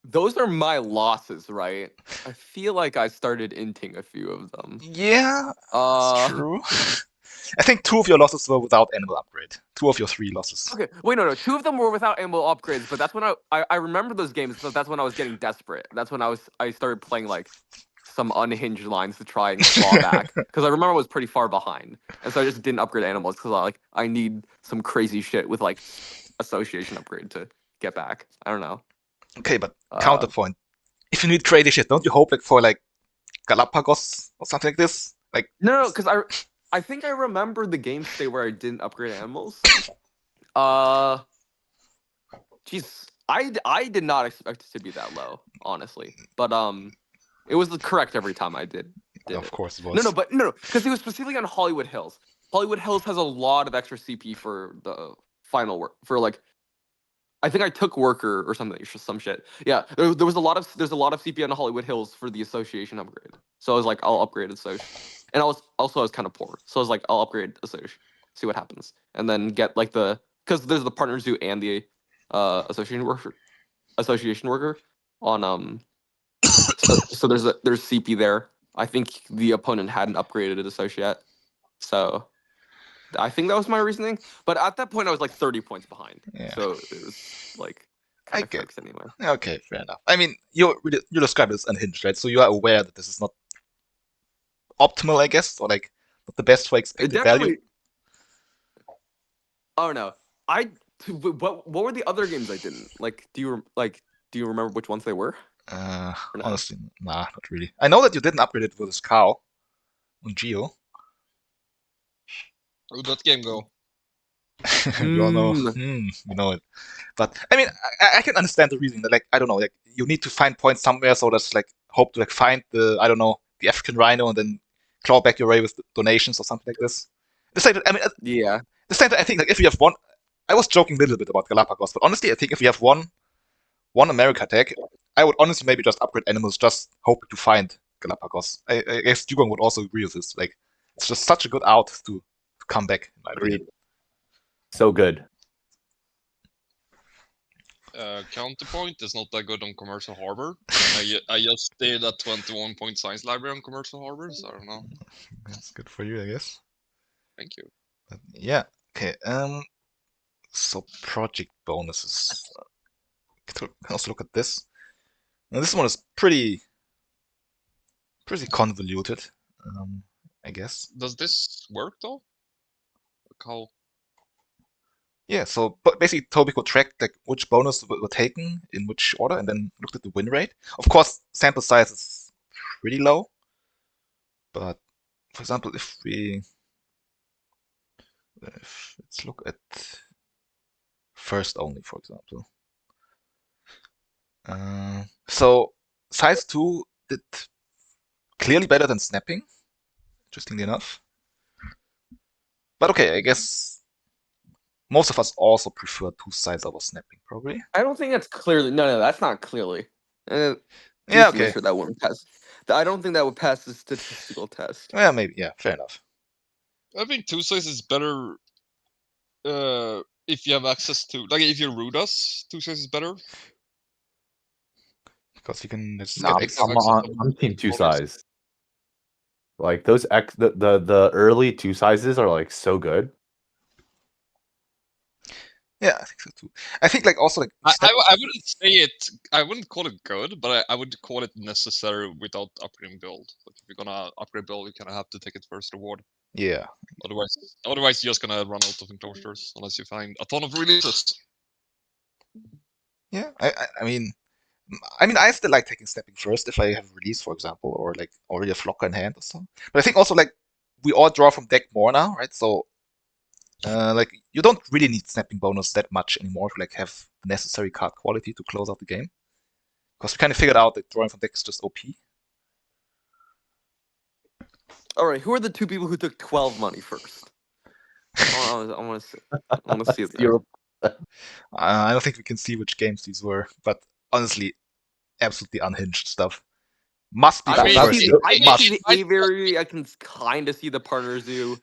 Those are my losses, right? I feel like I started inting a few of them. Yeah, that's true. I think 2 of your losses were without animal upgrade. 2 of your 3 losses. Okay, wait, no. 2 of them were without animal upgrades, but that's when I remember those games, but that's when I was getting desperate. That's when I started playing like some unhinged lines to try and claw back, because I remember I was pretty far behind, and so I just didn't upgrade animals because I need some crazy shit with like association upgrade to get back. I don't know. Okay, but counterpoint. If you need crazy shit, don't you hope like for like Galapagos or something like this? Like no, because I think I remember the game state where I didn't upgrade animals. Jeez, I did not expect it to be that low, honestly. But it was correct every time I did of it. course it was. No, because it was specifically on Hollywood Hills. Hollywood Hills has a lot of extra CP for the final work for like. I think I took worker or something, some shit. Yeah, there's a lot of CP on Hollywood Hills for the association upgrade. So I was like, I'll upgrade association, and I was kind of poor, so I was like, I'll upgrade association, see what happens, and then get like because there's the partner zoo and the association worker on so there's CP there. I think the opponent hadn't upgraded associate, so I think that was my reasoning. But at that point, I was like 30 points behind. Yeah. So it was like kind of crux anyway. Okay, fair enough. I mean, you described it as unhinged, right? So you are aware that this is not optimal, I guess, or like not the best for expected value. Oh no, what were the other games I didn't like? Do you remember which ones they were? Honestly, nah, not really. I know that you didn't upgrade it with this cow on Geo. How did that game go? We all know. We know it. But I mean, I can understand the reason that, like, I don't know, like you need to find points somewhere, so that's like hope to like find the the African rhino and then claw back your way with donations or something like this. Yeah. The same. I think like if we have one, I was joking a little bit about Galapagos, but honestly, I think if we have one America tag, I would honestly maybe just upgrade animals, just hoping to find Galapagos. I guess Dugong would also agree with this. Like, it's just such a good out to come back. Agreed. So good. Counterpoint is not that good on Commercial Harbor. I just did a 21-point science library on Commercial Harbor, so I don't know. That's good for you, I guess. Thank you. But yeah. Okay. So project bonuses. Can also look at this. Now this one is pretty convoluted. I guess. Does this work though? Like how? Yeah, so but basically Tobiko tracked like which bonus were taken in which order and then looked at the win rate. Of course, sample size is pretty low. But for example, if let's look at first only, for example. So size 2 did clearly better than snapping, interestingly enough. But okay, I guess most of us also prefer 2 sides over snapping, probably. I don't think that's clearly. No, that's not clearly. Yeah, okay. Sure that wouldn't pass. I don't think that would pass the statistical test. Yeah, maybe. Yeah, fair enough. I think 2 size is better if you have access to, like, if you root us, 2 size is better. Because you can just No, get I'm team 2 size. Like those the early 2 sizes are like so good. Yeah, I think so too. I think like also like I wouldn't say it. I wouldn't call it good, but I would call it necessary without upgrading build. Like if you're gonna upgrade build, you kind of have to take it first reward. yeah. Otherwise you're just gonna run out of enclosures unless you find a ton of releases. Yeah, I mean, I still like taking stepping first if I have release, for example, or like already a flocker in hand or so. But I think also like we all draw from deck more now, right? So like you don't really need snapping bonus that much anymore to like have the necessary card quality to close out the game, because we kind of figured out that drawing from deck is just OP. All right, who are the 2 people who took 12 money first? I want to see it there. I don't think we can see which games these were, but honestly, absolutely unhinged stuff. Must be I for can first see, year. I can Must. see the Aviary. I can kind of see the Partner Zoo.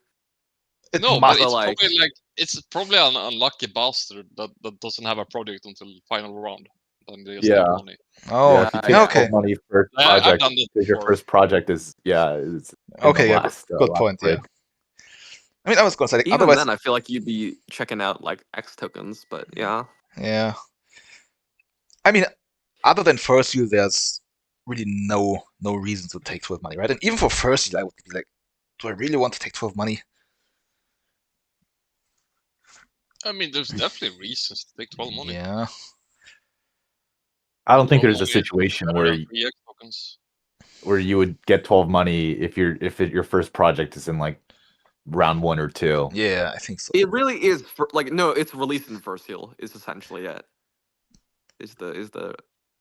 It No, must. but it's like- probably like it's probably an unlucky bastard that doesn't have a project until final round. Then they just Yeah. take money. Oh, Yeah, if you take yeah. okay. money first I've project, done this because your before. first project is is in Okay, the yeah, last, good last point. break. Yeah. I mean, I was gonna say like, Even otherwise, then, I feel like you'd be checking out like X tokens, but yeah. yeah. I mean, other than first year, there's really no reason to take 12 money, right? And even for first year, I would be like, do I really want to take 12 money? I mean, there's definitely reasons to take 12 money. Yeah. I don't think 12 there's a money is situation better where than 3x tokens. where you would get 12 money if your first project is in like round 1 or 2. Yeah, I think so. It really is like no, it's released in first heal is essentially it. Is the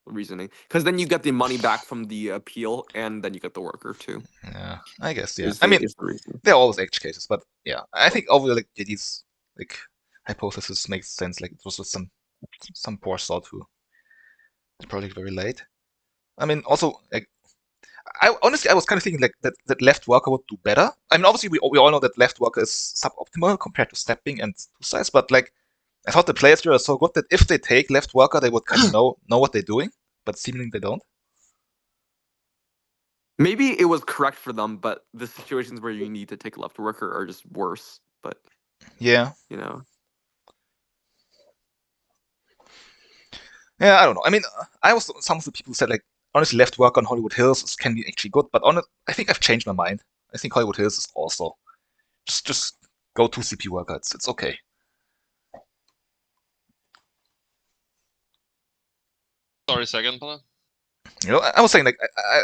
reasoning, because then you get the money back from the appeal and then you get the worker too. Yeah, I guess. Yeah. Is I the- mean, is the reason. there are always edge cases, but yeah, I think overall, like JD's like hypothesis makes sense. Like it was just some poor thought to the project very late. I mean, also like I honestly I was kind of thinking like that left worker would do better. I mean, obviously we all know that left worker is suboptimal compared to stepping and two size, but like I thought the players are so good that if they take left worker, they would kind of know what they're doing, but seemingly they don't. Maybe it was correct for them, but the situations where you need to take a left worker are just worse. But Yeah, you know, yeah, I don't know. I mean, I was some of the people said like honestly left worker on Hollywood Hills can be actually good, but I think I've changed my mind. I think Hollywood Hills is also just go to CP worker. It's okay. Sorry, second, Pala. You know, I was saying like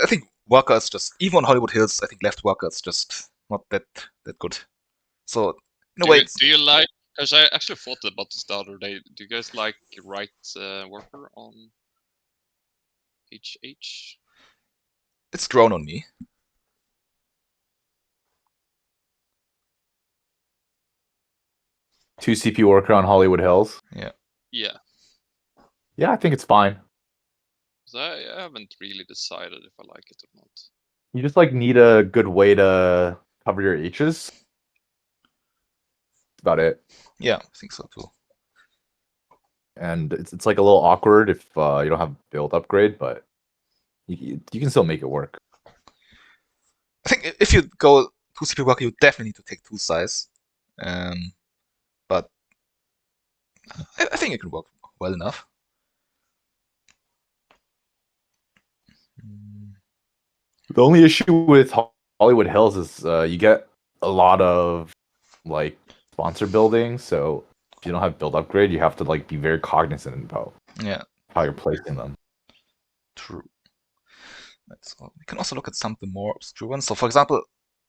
I think worker is just even on Hollywood Hills. I think left worker is just not that good. So in a way, Do you like? Because I actually thought about this the other day. Do you guys like right worker on HH? it's grown on me. Two CP worker on Hollywood Hills. Yeah. Yeah. Yeah, I think it's fine. I haven't really decided if I like it or not. You just like need a good way to cover your H's. That's about it. Yeah, I think so too. And it's like a little awkward if you don't have build upgrade, but you can still make it work. I think if you go 2 CP worker, you definitely need to take 2 size. But I think it can work well enough. The only issue with Hollywood Hills is you get a lot of like sponsor building, so if you don't have build upgrade, you have to like be very cognizant about how you're placing them. True. We can also look at some of the more obscure ones. So, for example,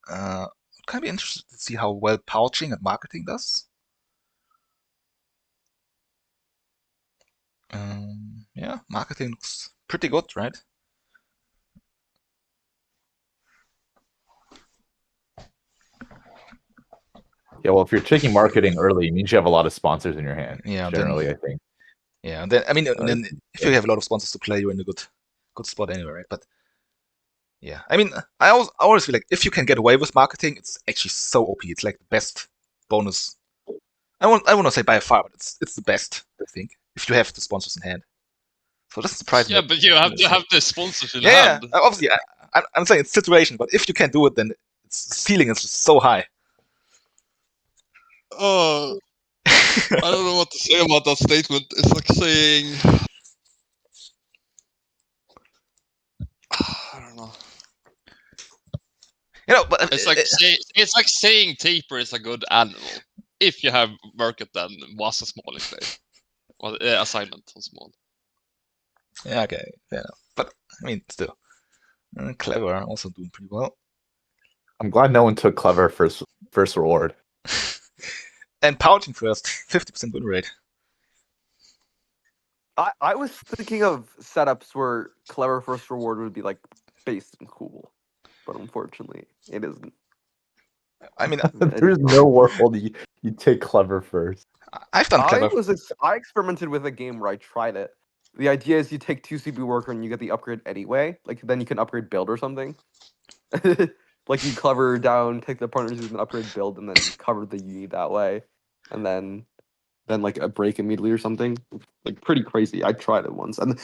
I'm kind of be interested to see how well pouching and marketing does. Yeah, marketing looks pretty good, right? Yeah, well, if you're taking marketing early, it means you have a lot of sponsors in your hand. Yeah, generally, then, I think. Yeah, then I mean, then if you have a lot of sponsors to play, you're in a good spot anyway, right? But yeah, I mean, I always feel like if you can get away with marketing, it's actually so OP. It's like the best bonus I won't say by far, but it's the best, I think, if you have the sponsors in hand. So this is surprising. Yeah, but you have to have the sponsors in Yeah, hand. obviously, I'm saying it's situation, but if you can do it, then the ceiling is just so high. Oh, I don't know what to say about that statement. It's like saying, I don't know. But It's like saying Taper is a good animal if you have worked at them was a small play or assignment on small. Yeah, okay, fair enough. But I mean, still, Clever also doing pretty well. I'm glad no one took Clever first reward. And Pouching first, 50% win rate. I was thinking of setups where Clever first reward would be like based and cool, but unfortunately, it isn't. I mean, There's no world you take Clever first. I've done Clever. I experimented with a game where I tried it. The idea is you take 2 CP worker and you get the upgrade anyway. Like then you can upgrade build or something. Like you Clever down, take the partners with an upgrade build, and then cover the UE that way, and then like a break immediately or something. Like pretty crazy. I tried it once, and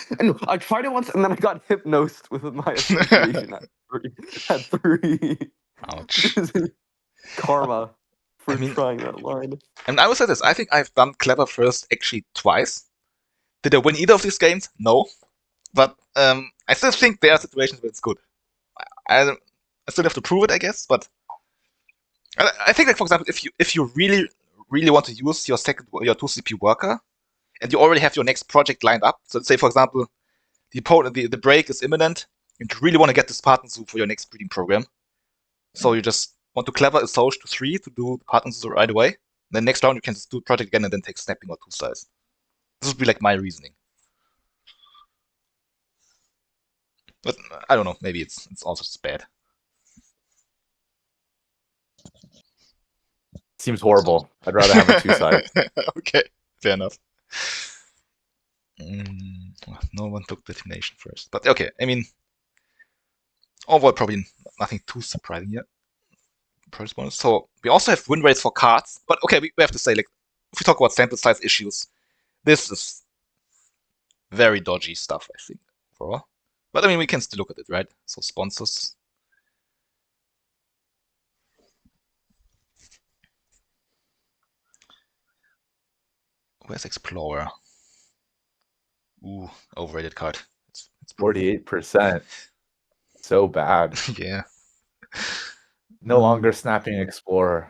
I tried it once, and then I got hypnosed with my association at 3. At 3. Ouch. Karma for I mean, trying that line. And I will say this, I think I've done Clever first actually twice. Did I win either of these games? No. But I still think there are situations where it's good. I still have to prove it, I guess, but I think, like, for example, if you really want to use your 2 CP worker, and you already have your next project lined up, so let's say, for example, the break is imminent, and you really want to get the Spartan Zoo for your next breeding program, so you just want to Clever a Soch to 3 to do the Spartan Zoo right away. Then next round you can just do the project again and then take snapping or 2 size. This would be like my reasoning. But I don't know, maybe it's also just bad. Seems horrible. I'd rather have a 2-side. Okay, fair enough. No one took detonation first. But okay, I mean, overall probably nothing too surprising yet. First bonus. So we also have win rates for cards. But okay, we have to say, like, if we talk about sample size issues, this is very dodgy stuff, I think, overall. But I mean, we can still look at it, right? So sponsors. Where's Explorer? Ooh, overrated card. It's 48%. So bad. Yeah. No longer snapping Explorer.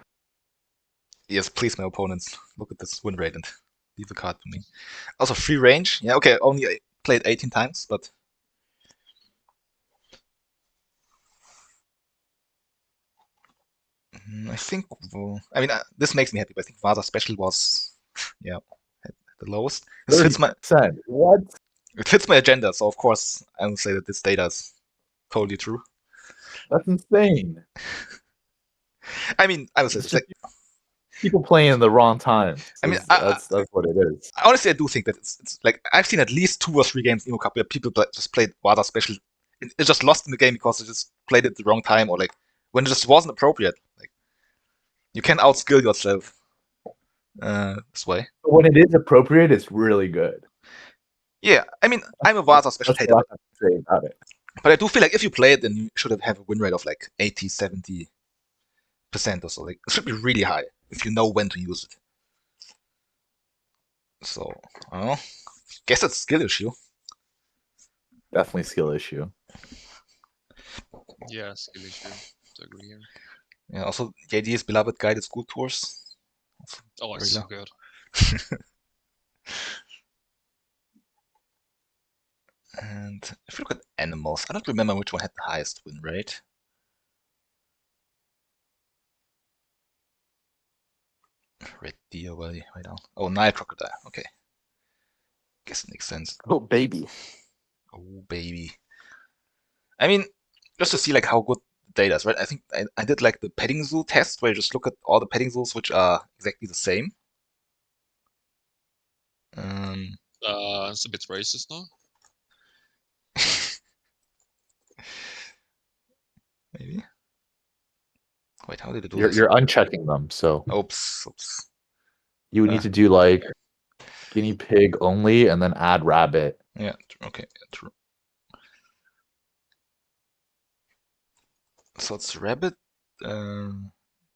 Yes, please, my opponents, look at this win rate and leave a card to me. Also, free range. Yeah, okay, only played 18 times, but I think, I mean, this makes me happy, but I think Vasa Special was, yeah, at the lowest. This fits my, 30%. What? it fits my agenda, so of course I will say that this data is totally true. That's insane. I mean, I would say It's this. just people playing in the wrong times. I mean, That's what it is. honestly, I do think that it's like I've seen at least 2 or 3 games in Emu Cup where people just played Vasa Special. It just lost in the game because they just played it at the wrong time, or like when it just wasn't appropriate. Like, you can outskill yourself this way. When it is appropriate, it's really good. Yeah, I mean, I'm a Vasa Special That's hater, what I have to say about it. but I do feel like if you play it, then you should have a win rate of like 80, 70% or so. Like, it should be really high if you know when to use it. So, I don't know. Guess it's a skill issue. Definitely skill issue. Yeah, skill issue. To agree here. Yeah, also, JD's beloved guided school tours. Oh, it's so good. And if you look at animals, I don't remember which one had the highest win rate. Red deer, way down. Oh, Nile crocodile. Okay. Guess it makes sense. Oh baby. Oh baby. I mean, just to see like how good the data is, right? I think I did like the petting zoo test where you just look at all the petting zoos which are exactly the same. It's a bit racist now. Maybe. Wait, how did it do You're this? unchecking them, so Oops. You would need to do like guinea pig only, and then add rabbit. Yeah. Okay. True. So it's rabbit,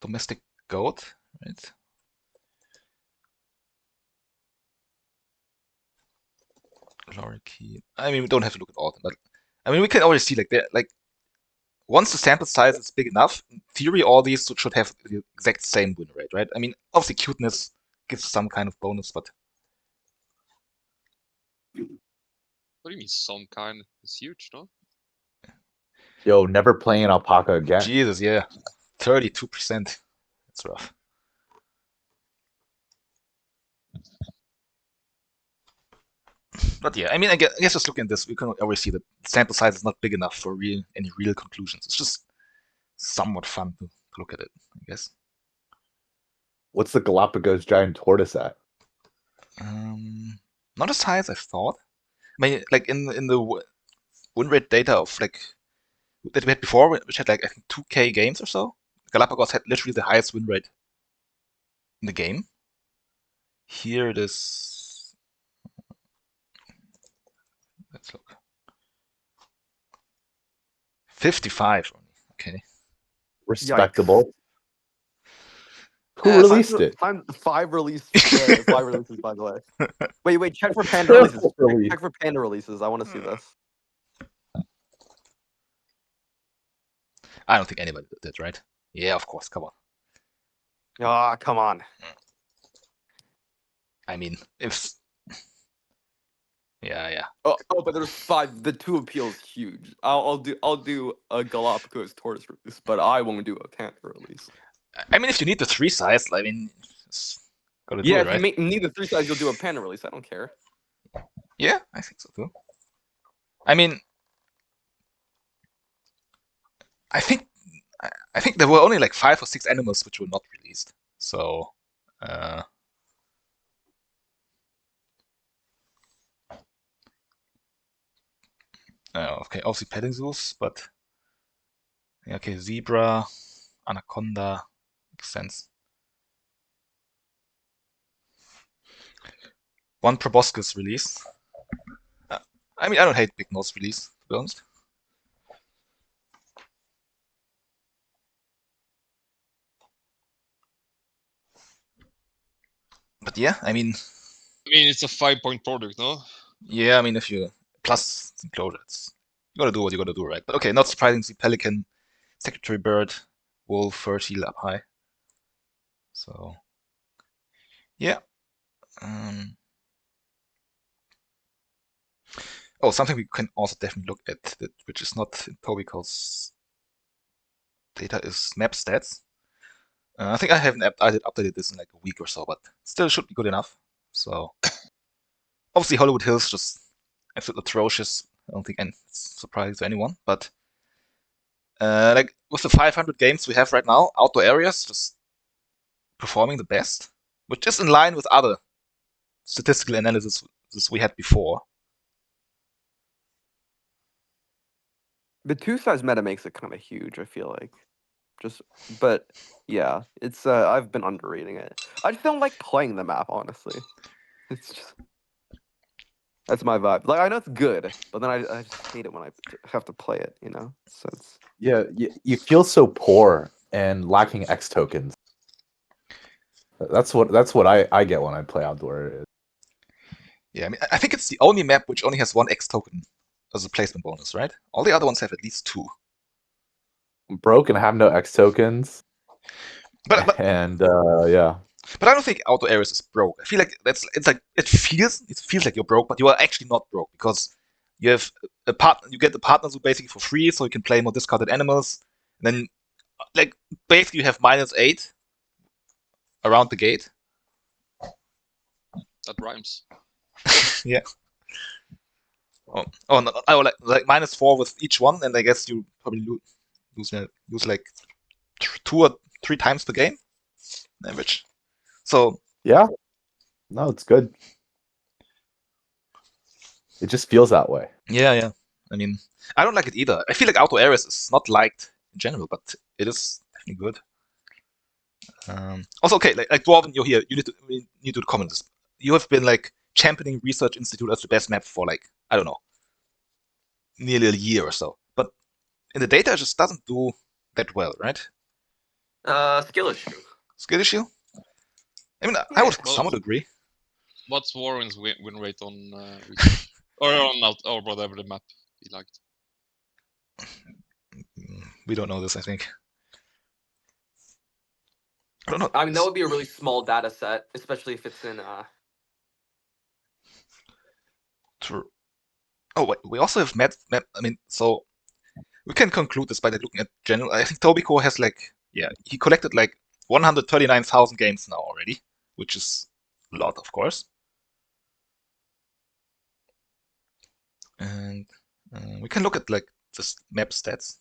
domestic goat, right? Lorikeet. I mean, we don't have to look at all of them, but I mean, we can already see like once the sample size is big enough, in theory, all these should have the exact same win rate, right? I mean, obviously, cuteness gives some kind of bonus, but What do you mean some kind? It's huge, no? Yo, never playing alpaca again. Jesus, yeah, 32%. That's rough. But yeah, I mean, I guess just looking at this, we can already see that the sample size is not big enough for any real conclusions. It's just somewhat fun to look at it, I guess. What's the Galapagos giant tortoise at? Not as high as I thought. I mean, like in the win rate data of like that we had before, which had like I think 2K games or so, Galapagos had literally the highest win rate in the game. Here it is. Let's look. 55 only. Okay. Respectable. Who Yeah, released it? 5 releases, 5 releases, by the way. Wait, check for Panda releases. Check for Panda releases. I want to see this. I don't think anybody did that, right? Yeah, of course. Come on. Ah, come on. I mean, if yeah. Oh, but there's 5. The 2 appeal is huge. I'll do a Galapagos tortoise release, but I won't do a Panda release. I mean, if you need the 3 size, I mean, gotta do Yeah, it, right? if you need the 3 size, you'll do a Panda release. I don't care. Yeah, I think so too. I mean, I think there were only like 5 or 6 animals which were not released. So, okay, obviously petting zoos, but yeah, okay, zebra, anaconda, makes sense. One proboscis release. I mean, I don't hate big nose release, to be honest. But yeah, I mean, it's a 5-point product, no? yeah, I mean, if you plus enclosure, you gotta do what you gotta do, right? But okay, not surprisingly, pelican, secretary bird, wolf, fertile up high. So, yeah. Oh, something we can also definitely look at, which is not in Tobiko's data, is map stats. I think I haven't updated this in like a week or so, but still should be good enough. So, obviously, Hollywood Hills just absolutely atrocious. I don't think it's surprising to anyone, but like with the 500 games we have right now, outdoor areas just performing the best, which is in line with other statistical analysis we had before. The 2 size meta makes it kind of huge, I feel like. But yeah, it's I've been underrating it. I just don't like playing the map, honestly. It's just that's my vibe. Like I know it's good, but then I just hate it when I have to play it. So it's Yeah, you feel so poor and lacking X tokens. That's what I get when I play outdoor. Yeah, I mean, I think it's the only map which only has 1 X token as a placement bonus, right? All the other ones have at least 2. I'm broke and have no X tokens. But yeah. But I don't think outdoor areas is broke. I feel like it feels like you're broke, but you are actually not broke because you have a partner. You get the partners who basically for free, so you can play more discarded animals. And then, like basically, you have -8 around the gate. That rhymes. Yeah. Oh, no, like -4 with each one, and I guess you probably lose like 2 or 3 times per game, on average. So Yeah. No, it's good. It just feels that way. yeah. I mean, I don't like it either. I feel like outdoor areas is not liked in general, but it is definitely good. Also, okay, like Dwarven, you're here. You need to comment this. You have been like championing Research Institute as the best map for like, I don't know, nearly a year or so. But in the data, it just doesn't do that well, right? Skill issue. Skill issue? I mean, I would Well, somewhat agree. What's Warren's win rate on research? Or on or whatever the map he liked? We don't know this, I think. I don't know. I mean, that would be a really small data set, especially if it's in. True. Oh, wait, we also have map. I mean, so we can conclude this by like, looking at general. I think Tobiko has like, yeah, he collected like 139,000 games now already, which is a lot, of course. And we can look at like this map stats.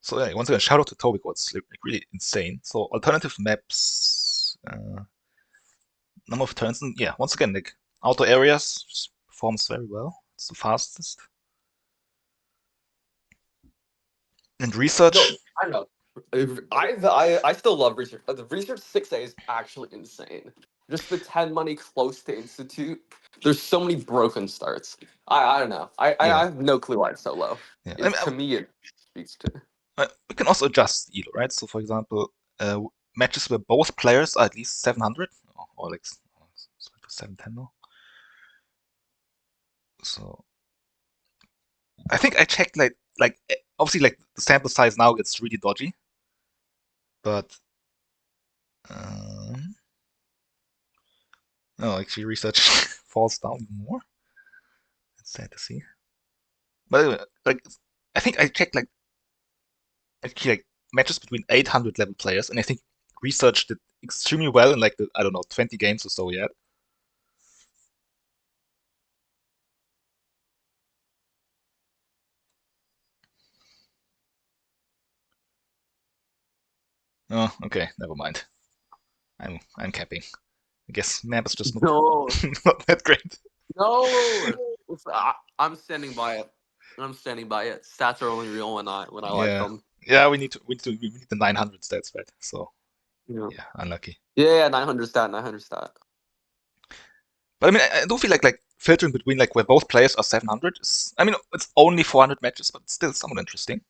So yeah, once again, shout out to Tobiko. It's like really insane. So alternative maps, number of turns, and yeah, once again, like outer areas performs very well. It's the fastest. And research. No, I know. I still love research. The research 6A is actually insane. Just the 10 money close to Institute. There's so many broken starts. I don't know. I have no clue why it's so low. Yeah. To me, it speaks to. We can also adjust elo, right? So for example, matches where both players are at least 700, or like 710 now. So I think I checked like obviously like the sample size now gets really dodgy, but no, actually research falls down even more. It's sad to see. But anyway, like I think I checked like actually like matches between 800 level players, and I think research did extremely well in like the, I don't know, 20 games or so yet. Oh, okay, never mind. I'm capping. I guess map is just not, No. not that great. No. I'm standing by it. I'm standing by it. Stats are only real when I like them. Yeah, we need the 900 stats, right? So Yeah, unlucky. Yeah, 900 stat, 900 stat. But I mean, I do feel like filtering between like where both players are 700 is. I mean, it's only 400 matches, but it's still somewhat interesting.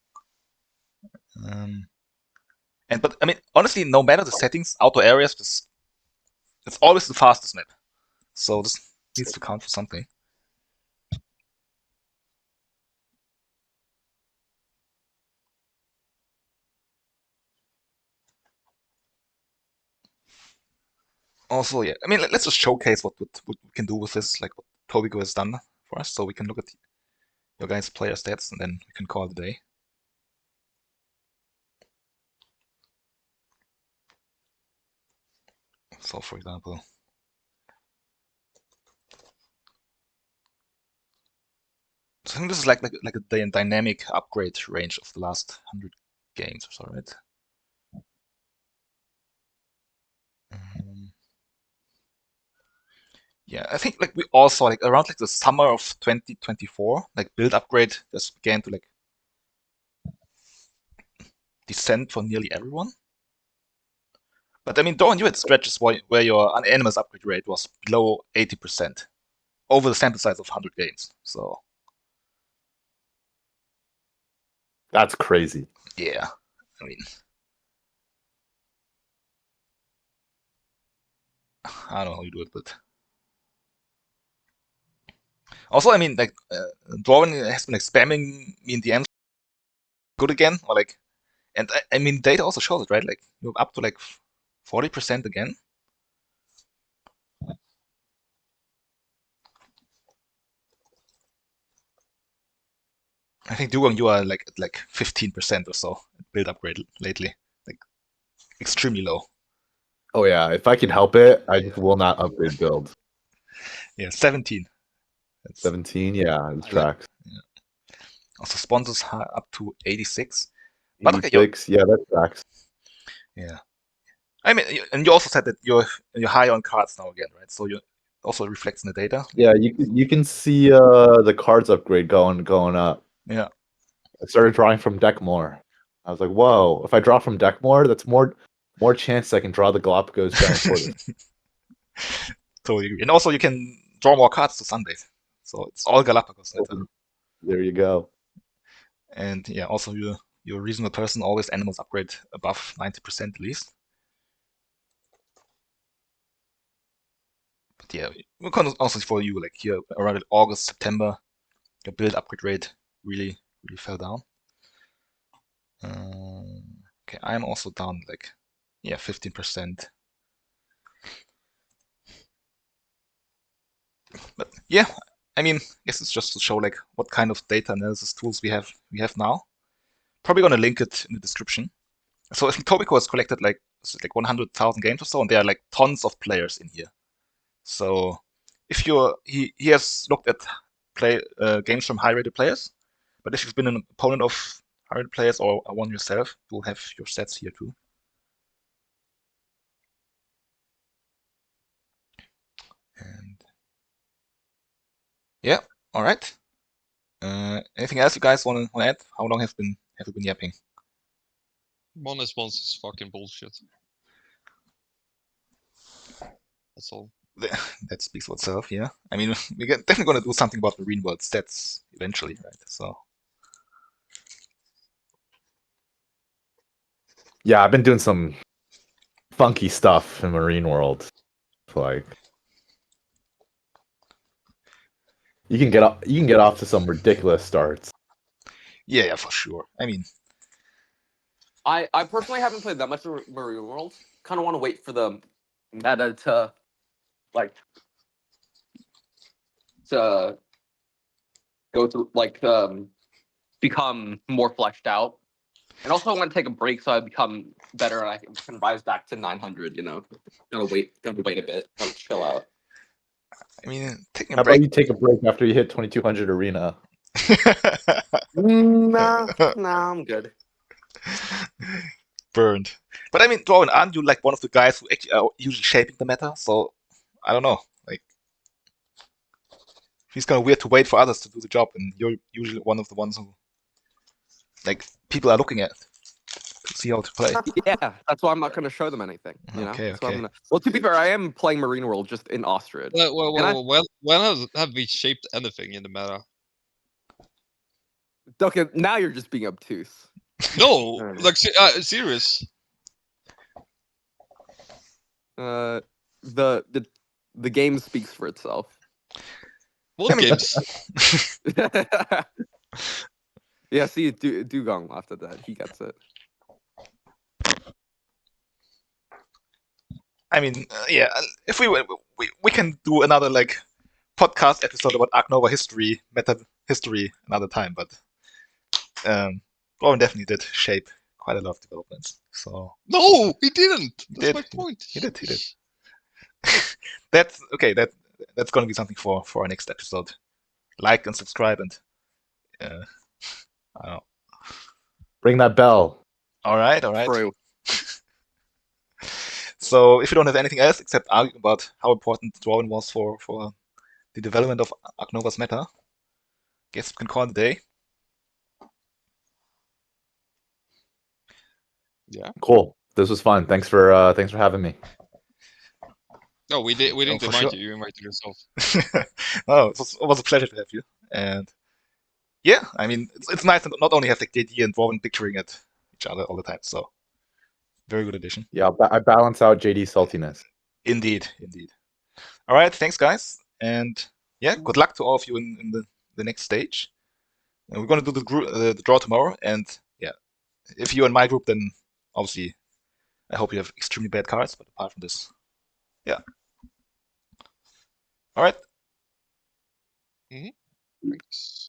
But I mean, honestly, no matter the settings, outdoor areas, it's always the fastest map. So this needs to count for something. Also, yeah, I mean, let's just showcase what we can do with this, like what Tobiko has done for us, so we can look at your guys' player stats, and then we can call it a day. So, for example, so I think this is like a dynamic upgrade range of the last 100 games or so, right? Yeah, I think like we all saw like around like the summer of 2024, like build upgrade just began to like descend for nearly everyone. But I mean, Dawn, you had stretches where your unanimous upgrade rate was below 80% over the sample size of 100 games. So that's crazy. Yeah, I mean, I don't know how you do it, but also, I mean, like Dwarven has been like spamming me in DMs good again, or like, and I mean, data also shows it, right? Like you're up to like 40% again. I think Dugong, you are like at like 15% or so build upgrade lately, like extremely low. Oh yeah, if I can help it, I just will not upgrade build. Yeah, 17. That's 17, yeah, it tracks. Yeah. Also, sponsors up to 86. But okay, 86, yeah, that tracks. Yeah, I mean, and you also said that you're high on cards now again, right? So you also reflects in the data. Yeah, you can see the cards upgrade going up. Yeah. I started drawing from deck more. I was like, whoa! If I draw from deck more, that's More chance I can draw the Galapagos giant tortoise. Totally agree. And also you can draw more cards to sunbathe. So it's all Galapagos meta. There you go. And yeah, also you're a reasonable person, always animals upgrade above 90% at least. But yeah, we can also for you, like here around August, September, your build upgrade rate really fell down. Okay, I'm also down like, yeah, 15%. But yeah, I mean, I guess it's just to show like what kind of data analysis tools we have now. Probably gonna link it in the description. So if Tobiko has collected like 100,000 games or so, and there are like tons of players in here. So if he has looked at games from high-rated players, but if you've been an opponent of high-rated players or one yourself, you'll have your stats here too. And yeah, all right. Anything else you guys want to add? How long have we been yapping? 1s1s is fucking bullshit. That's all. That speaks for itself, yeah. I mean, we're definitely going to do something about Marine World stats eventually, right? So. Yeah, I've been doing some funky stuff in Marine World. Like, you can get off to some ridiculous starts. Yeah, for sure. I mean, I personally haven't played that much Marine World. Kind of want to wait for the meta to go through become more fleshed out. And also I want to take a break so I become better and I can rise back to 900, Gotta wait a bit, gotta chill out. I mean, taking a How break. about you take a break after you hit 2200 arena? Nah, I'm good. Burned. But I mean, Dwarven, aren't you like one of the guys who actually are usually shaping the meta? So I don't know. Like, it's kind of weird to wait for others to do the job, and you're usually one of the ones who, like, people are looking at to see how to play. Yeah, that's why I'm not going to show them anything. Okay, That's okay. Well, to be fair, I am playing Marine World just in Ostrich. Well, when have we shaped anything in the meta? Okay, now you're just being obtuse. No, like serious. The game speaks for itself. What games? Yeah, see, Dugong laughed at that. He gets it. I mean, yeah, if we can do another like podcast episode about Ark Nova history, meta history another time, but Dwarven definitely did shape quite a lot of developments. So no, he didn't. That's my point. He did. That's okay. That's going to be something for our next episode. Like and subscribe, and I don't know. Ring that bell. All right. True. So if you don't have anything else except arguing about how important Dwarven was for the development of Ark Nova's meta, guess we can call it a day. Yeah. Cool. This was fun. Thanks for having me. No, we didn't invite sure. you. You invited yourself. No, it was a pleasure to have you. And yeah, I mean, it's nice to not only have like JD and Dwarven picturing at each other all the time. So very good addition. Yeah, I balance out JD's saltiness. Indeed. All right, thanks guys, and yeah, good luck to all of you in the next stage. And we're gonna do the draw tomorrow, and yeah, if you're in my group, then obviously I hope you have extremely bad cards. But apart from this, yeah. All right. Thanks.